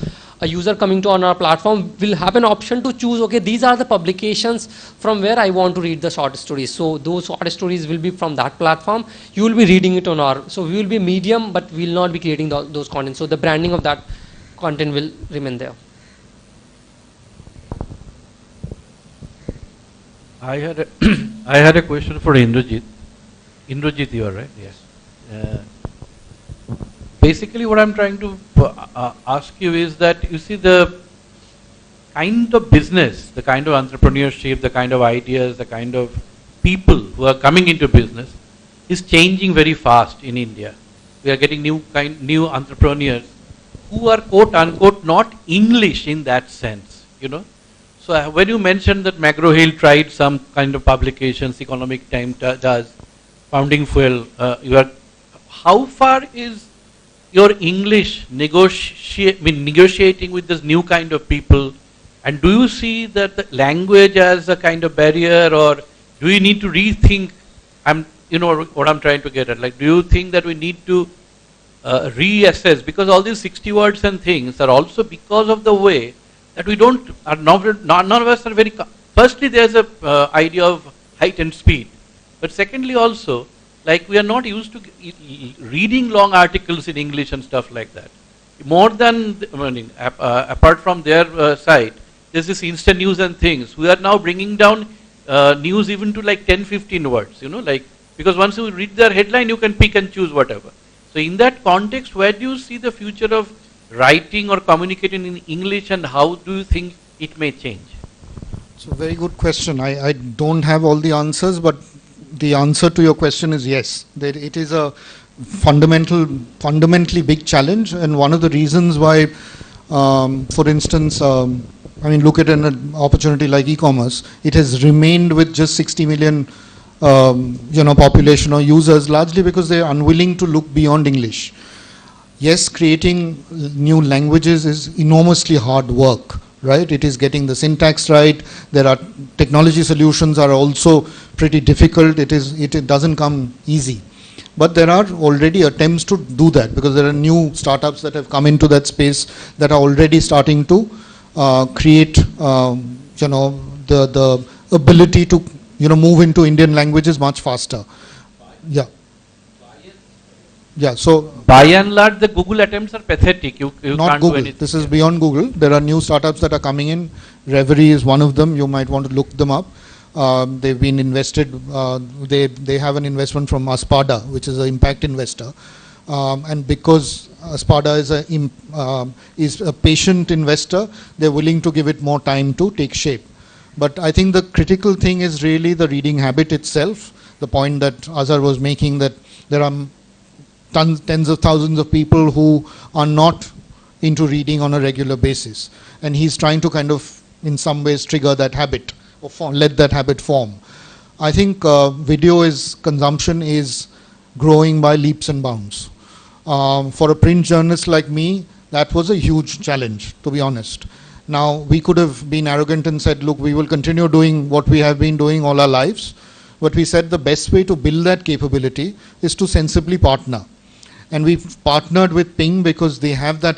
a user coming to on our platform will have an option to choose, okay, these are the publications from where I want to read the short stories. So those short stories will be from that platform. You will be reading it on our, so we will be a medium, but we will not be creating those content. So the branding of that content will remain there. I had a I had a question for Indrajit. Indrajit, you are right? Yes. Basically, what I'm trying to ask you is that, you see, the kind of business, the kind of entrepreneurship, the kind of ideas, the kind of people who are coming into business is changing very fast in India. We are getting new entrepreneurs who are quote unquote not English in that sense, you know. So when you mentioned that McGraw-Hill tried some kind of publications, Economic Times does, Founding Fuel, how far is your English negotiating with this new kind of people? And do you see that the language as a kind of barrier, or do you need to rethink? You know what I'm trying to get at. Like, do you think that we need to reassess, because all these 60 words and things are also because of the way that we don't are none of us are very. Firstly, there's a idea of height and speed, but secondly also, like, we are not used to reading long articles in English and stuff like that. More than, apart from their side, there's this instant news and things. We are now bringing down news even to like 10, 15 words, you know, like, because once you read their headline, you can pick and choose whatever. So in that context, where do you see the future of writing or communicating in English, and how do you think it may change? It's a very good question. I don't have all the answers, but the answer to your question is yes. That it is a fundamentally big challenge, and one of the reasons why, for instance, look at an opportunity like e-commerce. It has remained with just 60 million, population or users, largely because they are unwilling to look beyond English. Yes, creating new languages is enormously hard work, right? It is getting the syntax right. There are technology solutions are also pretty difficult. It doesn't come easy. But there are already attempts to do that, because there are new startups that have come into that space that are already starting to create, the ability to, move into Indian languages much faster. Yeah. Yeah, so by and large, the Google attempts are pathetic. You not can't Google. do anything. This is beyond Google. There are new startups that are coming in. Reverie is one of them. You might want to look them up. They've been invested. They have an investment from Aspada, which is an impact investor. And because Aspada is a patient investor, they're willing to give it more time to take shape. But I think the critical thing is really the reading habit itself. The point that Azhar was making, that there are tens of thousands of people who are not into reading on a regular basis, and he's trying to kind of in some ways trigger that habit or let that habit form. I think video consumption is growing by leaps and bounds. For a print journalist like me, that was a huge challenge, to be honest. Now, we could have been arrogant and said, look, we will continue doing what we have been doing all our lives, but we said the best way to build that capability is to sensibly partner. And we've partnered with Ping because they have that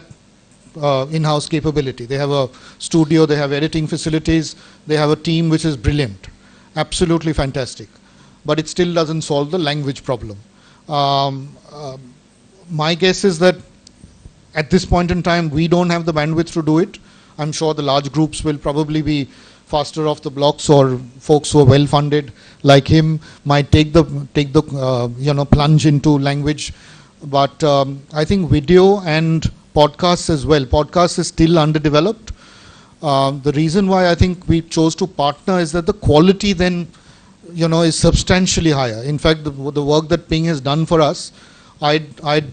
in-house capability. They have a studio, they have editing facilities, they have a team which is brilliant, absolutely fantastic. But it still doesn't solve the language problem. My guess is that at this point in time, we don't have the bandwidth to do it. I'm sure the large groups will probably be faster off the blocks, or folks who are well funded like him might take the plunge into language. But I think video and podcasts as well. Podcasts is still underdeveloped. The reason why I think we chose to partner is that the quality then, is substantially higher. In fact, the work that Ping has done for us, I'd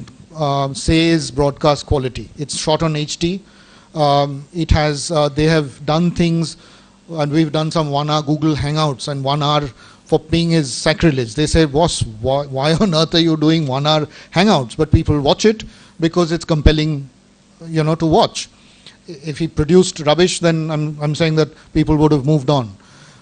say is broadcast quality. It's shot on HD. It has, they have done things, and we've done some 1 hour Google Hangouts, and 1 hour for Ping is sacrilege. They say, boss, why on earth are you doing 1 hour Hangouts? But people watch it because it's compelling, to watch. If he produced rubbish, then I'm saying that people would have moved on.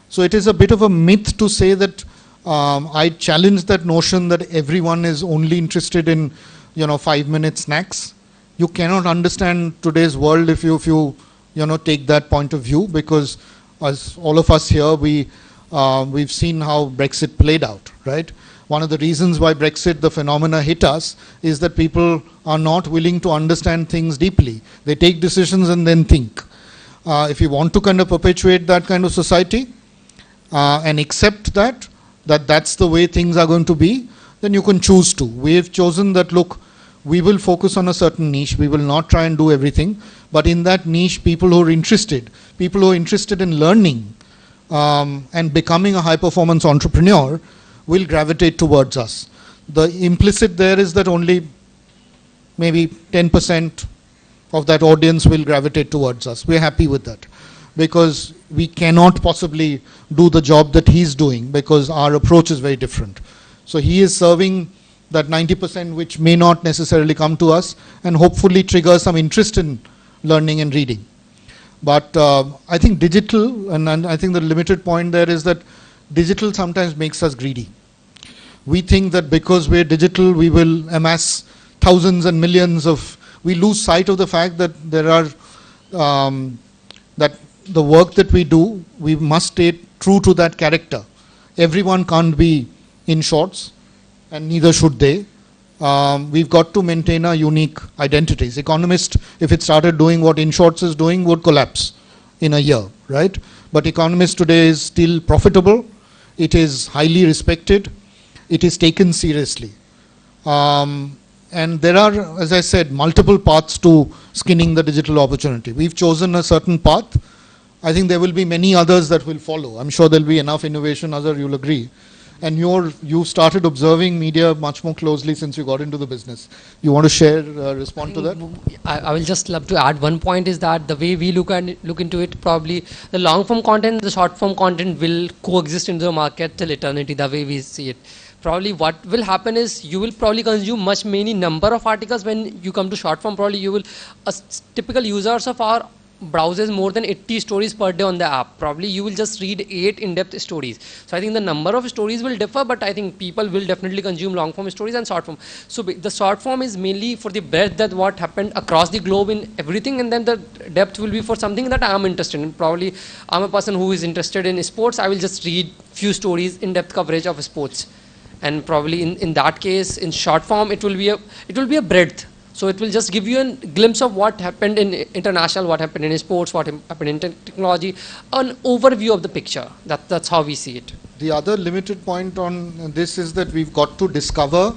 So it is a bit of a myth to say that I challenge that notion that everyone is only interested in 5-minute snacks. You cannot understand today's world if you take that point of view, because as all of us here, we've seen how Brexit played out, right? One of the reasons why Brexit, the phenomena hit us, is that people are not willing to understand things deeply. They take decisions and then think. If you want to kind of perpetuate that kind of society and accept that's the way things are going to be, then you can choose to. We've chosen that, look, we will focus on a certain niche. We will not try and do everything. But in that niche, people who are interested in learning and becoming a high-performance entrepreneur will gravitate towards us. The implicit there is that only maybe 10% of that audience will gravitate towards us. We're happy with that, because we cannot possibly do the job that he's doing, because our approach is very different. So he is serving that 90% which may not necessarily come to us, and hopefully trigger some interest in learning and reading. But I think digital, and I think the limited point there is that digital sometimes makes us greedy. We think that because we're digital, we will amass thousands and millions of, we lose sight of the fact that there are, that the work that we do, we must stay true to that character. Everyone can't be in shorts, and neither should they. We've got to maintain our unique identities. Economist, if it started doing what In Shorts is doing, would collapse in a year, right? But Economist today is still profitable. It is highly respected. It is taken seriously. And there are, as I said, multiple paths to skinning the digital opportunity. We've chosen a certain path. I think there will be many others that will follow. I'm sure there'll be enough innovation, Azhar, you'll agree. And you've started observing media much more closely since you got into the business. You want to share, respond to that? I will just love to add one point is that the way we look into it, probably the long form content, the short form content will coexist in the market till eternity, the way we see it. Probably what will happen is you will probably consume many number of articles. When you come to short form, probably you will, typical users of our browses more than 80 stories per day on the app. Probably you will just read 8 in-depth stories. So I think the number of stories will differ, but I think people will definitely consume long form stories and short form. So the short form is mainly for the breadth, that what happened across the globe in everything, and then the depth will be for something that I am interested in. Probably I'm a person who is interested in sports. I will just read few stories, in-depth coverage of sports. And probably in that case, in short form, it will be a breadth. So it will just give you a glimpse of what happened in international, what happened in sports, what happened in technology, an overview of the picture. That's how we see it. The other limited point on this is that we've got to discover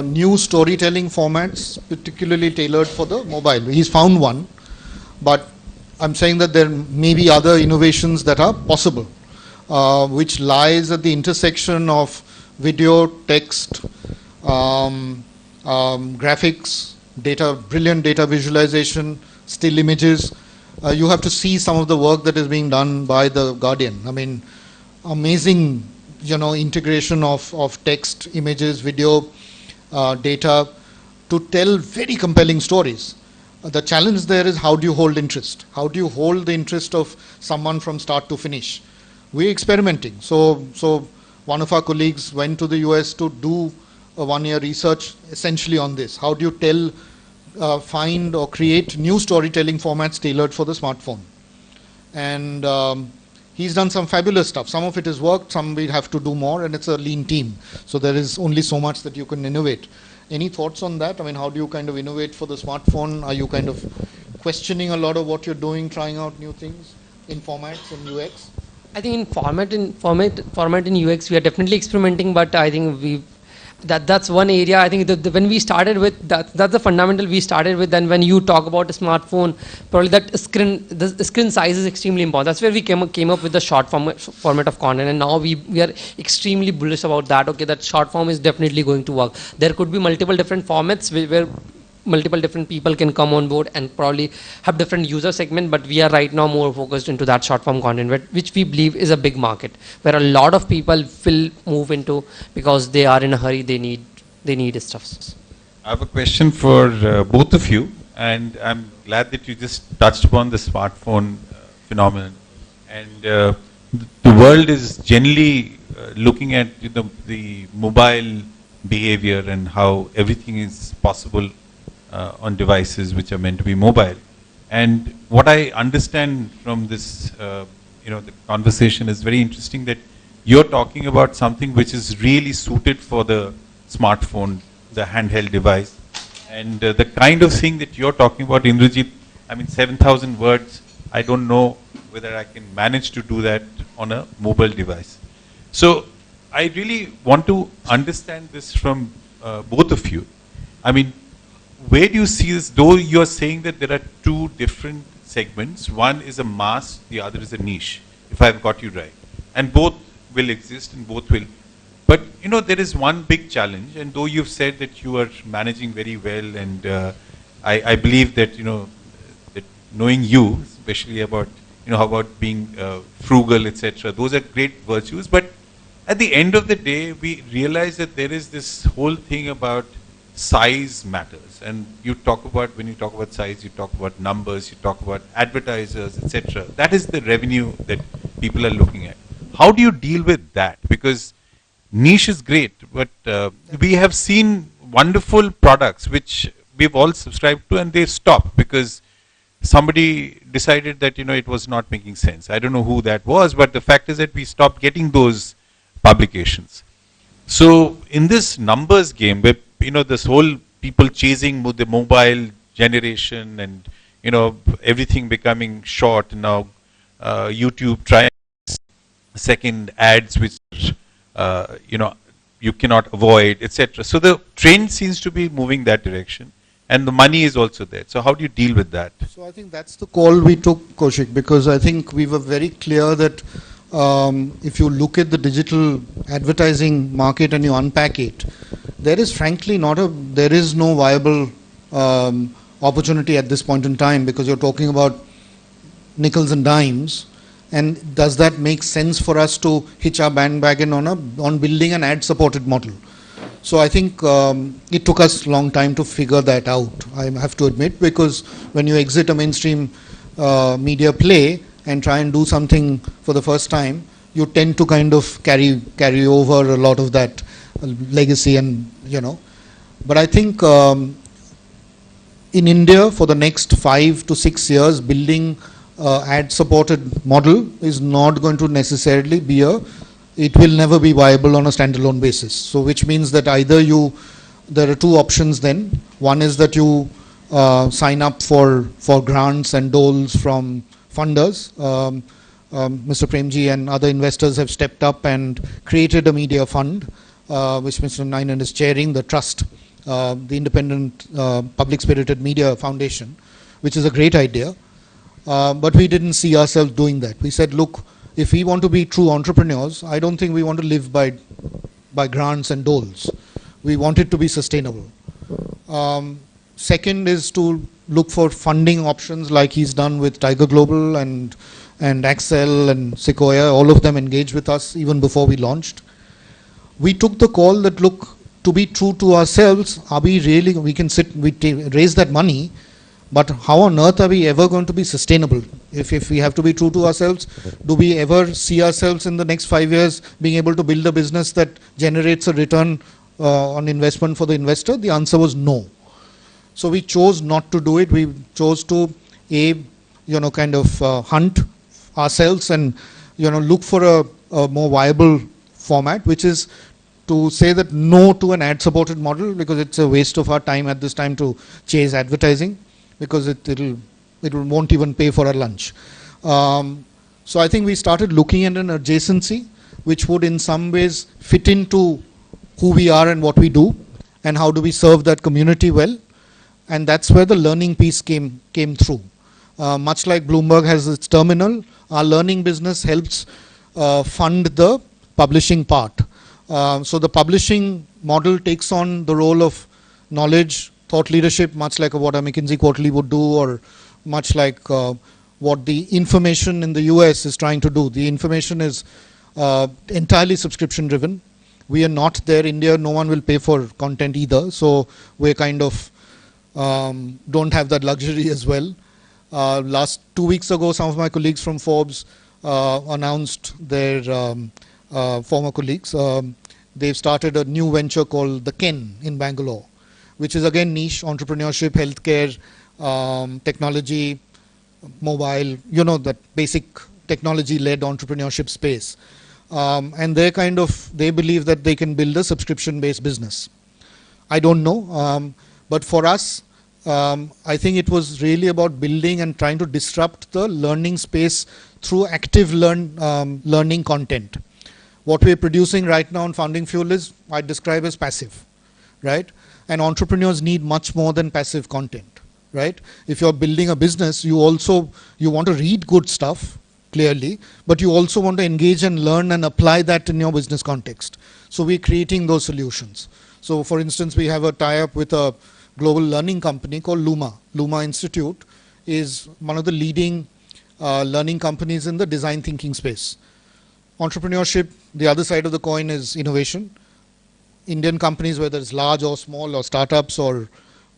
new storytelling formats, particularly tailored for the mobile. He's found one, but I'm saying that there may be other innovations that are possible, which lies at the intersection of video, text, graphics, brilliant data visualization, still images. You have to see some of the work that is being done by the Guardian. I mean, amazing, integration of text, images, video, data to tell very compelling stories. The challenge there is, how do you hold interest? How do you hold the interest of someone from start to finish? We're experimenting. So one of our colleagues went to the US to do a 1-year research essentially on this. How do you find or create new storytelling formats tailored for the smartphone? And he's done some fabulous stuff. Some of it has worked, some we have to do more, and it's a lean team. So there is only so much that you can innovate. Any thoughts on that? I mean, how do you kind of innovate for the smartphone? Are you kind of questioning a lot of what you're doing, trying out new things? in formats and UX? I think in format in UX, we are definitely experimenting, but I think that's one area. I think when we started with that's the fundamental we started with. Then when you talk about a smartphone, probably the screen size is extremely important. That's where we came up with the short format of content, and now we are extremely bullish about that. Okay, that short form is definitely going to work. There could be multiple different formats where multiple different people can come on board and probably have different user segment, but we are right now more focused into that short form content, which we believe is a big market where a lot of people will move into because they are in a hurry, they need stuff. I have a question for both of you, and I'm glad that you just touched upon the smartphone phenomenon. And the world is generally looking at the mobile behavior and how everything is possible on devices which are meant to be mobile. And what I understand from this, the conversation is very interesting that you're talking about something which is really suited for the smartphone, the handheld device. And the kind of thing that you're talking about, Indrajit, 7,000 words, I don't know whether I can manage to do that on a mobile device. So I really want to understand this from both of you. Where do you see this, though you're saying that there are two different segments, one is a mass, the other is a niche, if I've got you right. And both will exist and both will. But, there is one big challenge, and though you've said that you are managing very well, and I believe that, that knowing you, especially about, about being frugal, etc., those are great virtues. But at the end of the day, we realize that there is this whole thing about size matters. And when you talk about size, you talk about numbers, you talk about advertisers, etc. That is the revenue that people are looking at. How do you deal with that? Because niche is great, but we have seen wonderful products which we've all subscribed to and they stopped because somebody decided that it was not making sense. I don't know who that was, but the fact is that we stopped getting those publications. So in this numbers game where this whole people chasing the mobile generation and everything becoming short, now YouTube trying second ads which you cannot avoid, etc. So the trend seems to be moving that direction, and the money is also there. So how do you deal with that? So I think that's the call we took, Kaushik, because I think we were very clear that if you look at the digital advertising market and you unpack it, there is frankly there is no viable opportunity at this point in time, because you're talking about nickels and dimes. And does that make sense for us to hitch our bandwagon on building an ad-supported model? So I think it took us a long time to figure that out, I have to admit, because when you exit a mainstream media play and try and do something for the first time, you tend to kind of carry over a lot of that legacy and, But I think in India, for the next 5 to 6 years, building ad-supported model is not going to necessarily it will never be viable on a standalone basis. So which means that either there are two options then. One is that you sign up for grants and doles from funders. Mr. Premji and other investors have stepped up and created a media fund, which Mr. Nainan is chairing, the trust, the independent public spirited media foundation, which is a great idea. But we didn't see ourselves doing that. We said, look, if we want to be true entrepreneurs, I don't think we want to live by grants and doles. We want it to be sustainable. Second is to look for funding options like he's done with Tiger Global and Axel and Sequoia. All of them engaged with us even before we launched. We took the call that, look, to be true to ourselves, we can raise that money, but how on earth are we ever going to be sustainable? If we have to be true to ourselves, do we ever see ourselves in the next 5 years being able to build a business that generates a return on investment for the investor? The answer was no. So we chose not to do it. We chose to hunt ourselves and look for a more viable format, which is to say that no to an ad-supported model, because it's a waste of our time at this time to chase advertising, because it won't even pay for our lunch. So I think we started looking at an adjacency which would in some ways fit into who we are and what we do, and how do we serve that community well. And that's where the learning piece came through. Much like Bloomberg has its terminal, our learning business helps fund the publishing part. So the publishing model takes on the role of knowledge, thought leadership, much like what a McKinsey Quarterly would do, or much like what the information in the US is trying to do. The information is entirely subscription driven. We are not there. India, no one will pay for content either. So we're kind of don't have that luxury as well. Last 2 weeks ago, some of my colleagues from Forbes announced their former colleagues. They've started a new venture called the Ken in Bangalore, which is again niche, entrepreneurship, healthcare, technology, mobile, you know, that basic technology-led entrepreneurship space. And they believe that they can build a subscription-based business. I don't know, but for us, I think it was really about building and trying to disrupt the learning space through active learning content. What we're producing right now on Founding Fuel is, I describe as passive, right? And entrepreneurs need much more than passive content, right? If you're building a business, you want to read good stuff, clearly, but you also want to engage and learn and apply that in your business context. So we're creating those solutions. So for instance, we have a tie-up with a global learning company called Luma. Luma Institute is one of the leading learning companies in the design thinking space. Entrepreneurship, the other side of the coin is innovation. Indian companies, whether it's large or small or startups or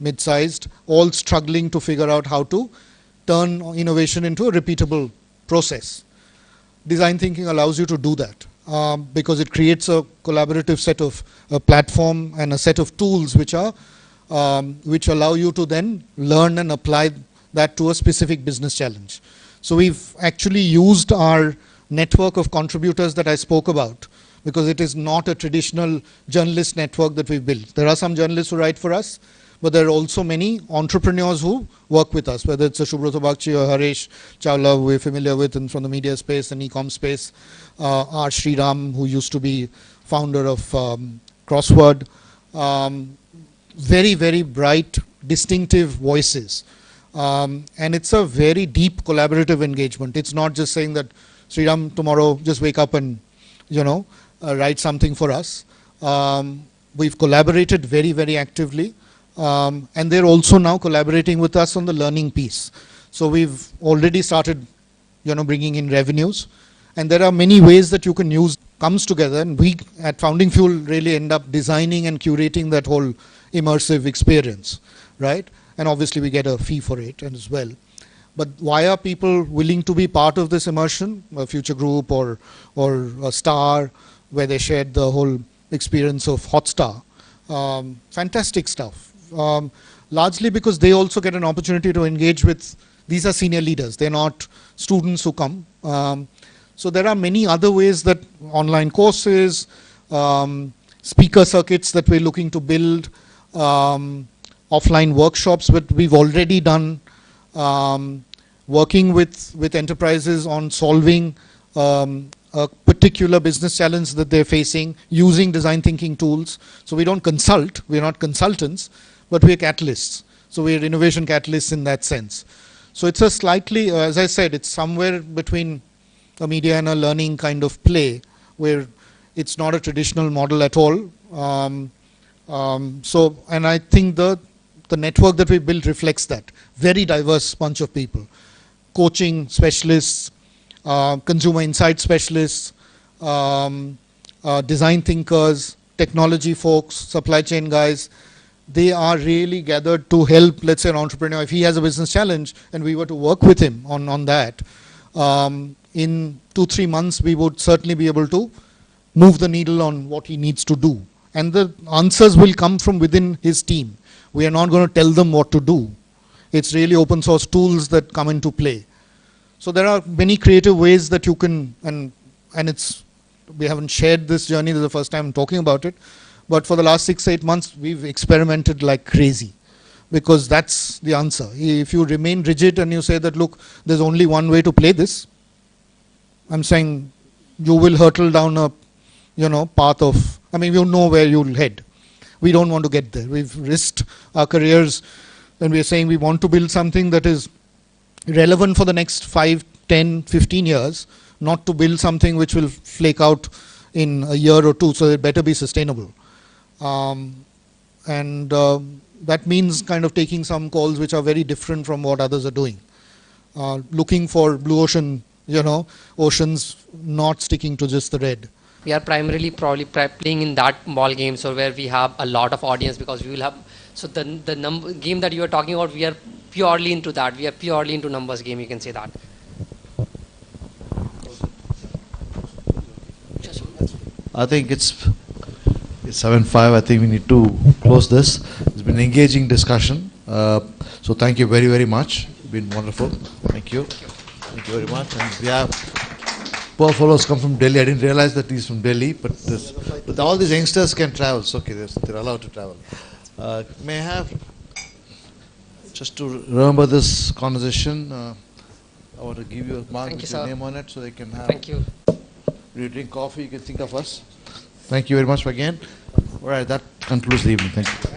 mid-sized, all struggling to figure out how to turn innovation into a repeatable process. Design thinking allows you to do that because it creates a collaborative set of a platform and a set of tools which allow you to then learn and apply that to a specific business challenge. So we've actually used our network of contributors that I spoke about, because it is not a traditional journalist network that we've built. There are some journalists who write for us, but there are also many entrepreneurs who work with us, whether it's a Shubhrata Bagchi or Harish Chawla, who we're familiar with and from the media space and e-com space, R. Sriram, who used to be founder of Crossword. Very, very bright, distinctive voices. And it's a very deep collaborative engagement. It's not just saying that, Sriram, tomorrow just wake up and, write something for us. We've collaborated very, very actively. And they're also now collaborating with us on the learning piece. So we've already started, bringing in revenues. And there are many ways that you can use, comes together. And we at Founding Fuel really end up designing and curating that whole immersive experience, right? And obviously we get a fee for it as well. But why are people willing to be part of this immersion? A Future Group or a Star, where they shared the whole experience of Hotstar. Fantastic stuff. Largely because they also get an opportunity to engage with, these are senior leaders, they're not students who come. So there are many other ways that online courses, speaker circuits that we're looking to build, offline workshops that we've already done, working with enterprises on solving a particular business challenge that they're facing using design thinking tools. So we don't consult, we're not consultants, but we're catalysts. So we're innovation catalysts in that sense. So it's a slightly, as I said, it's somewhere between a media and a learning kind of play, where it's not a traditional model at all. And I think the network that we built reflects that. Very diverse bunch of people. Coaching specialists, consumer insight specialists, design thinkers, technology folks, supply chain guys. They are really gathered to help, let's say, an entrepreneur. If he has a business challenge and we were to work with him on that, in 2-3 months we would certainly be able to move the needle on what he needs to do. And the answers will come from within his team. We are not going to tell them what to do. It's really open source tools that come into play. So there are many creative ways that you can, and we haven't shared this journey, this is the first time I'm talking about it, but for the last 6-8 months, we've experimented like crazy, because that's the answer. If you remain rigid and you say that, look, there's only one way to play this, I'm saying you will hurtle down a, path of, you know where you'll head. We don't want to get there. We've risked our careers when we are saying we want to build something that is relevant for the next 5, 10, 15 years, not to build something which will flake out in a year or two, so it better be sustainable. And that means kind of taking some calls which are very different from what others are doing. Looking for blue ocean, oceans, not sticking to just the red. We are primarily probably playing in that ball game, so where we have a lot of audience, because we will have, so the game that you are talking about, we are purely into that. We are purely into numbers game, you can say that. I think it's 7:05. I think we need to close this. It's been an engaging discussion. So thank you very, very much. It's been wonderful. Thank you. Thank you very much. And we have poor fellows come from Delhi. I didn't realize that he's from Delhi, but all these youngsters can travel. It's okay. They're allowed to travel. May I have, just to remember this conversation, I want to give you a mark with your name on it so they can have. Thank you. When you drink coffee, you can think of us. Thank you very much again. All right, that concludes the evening. Thank you.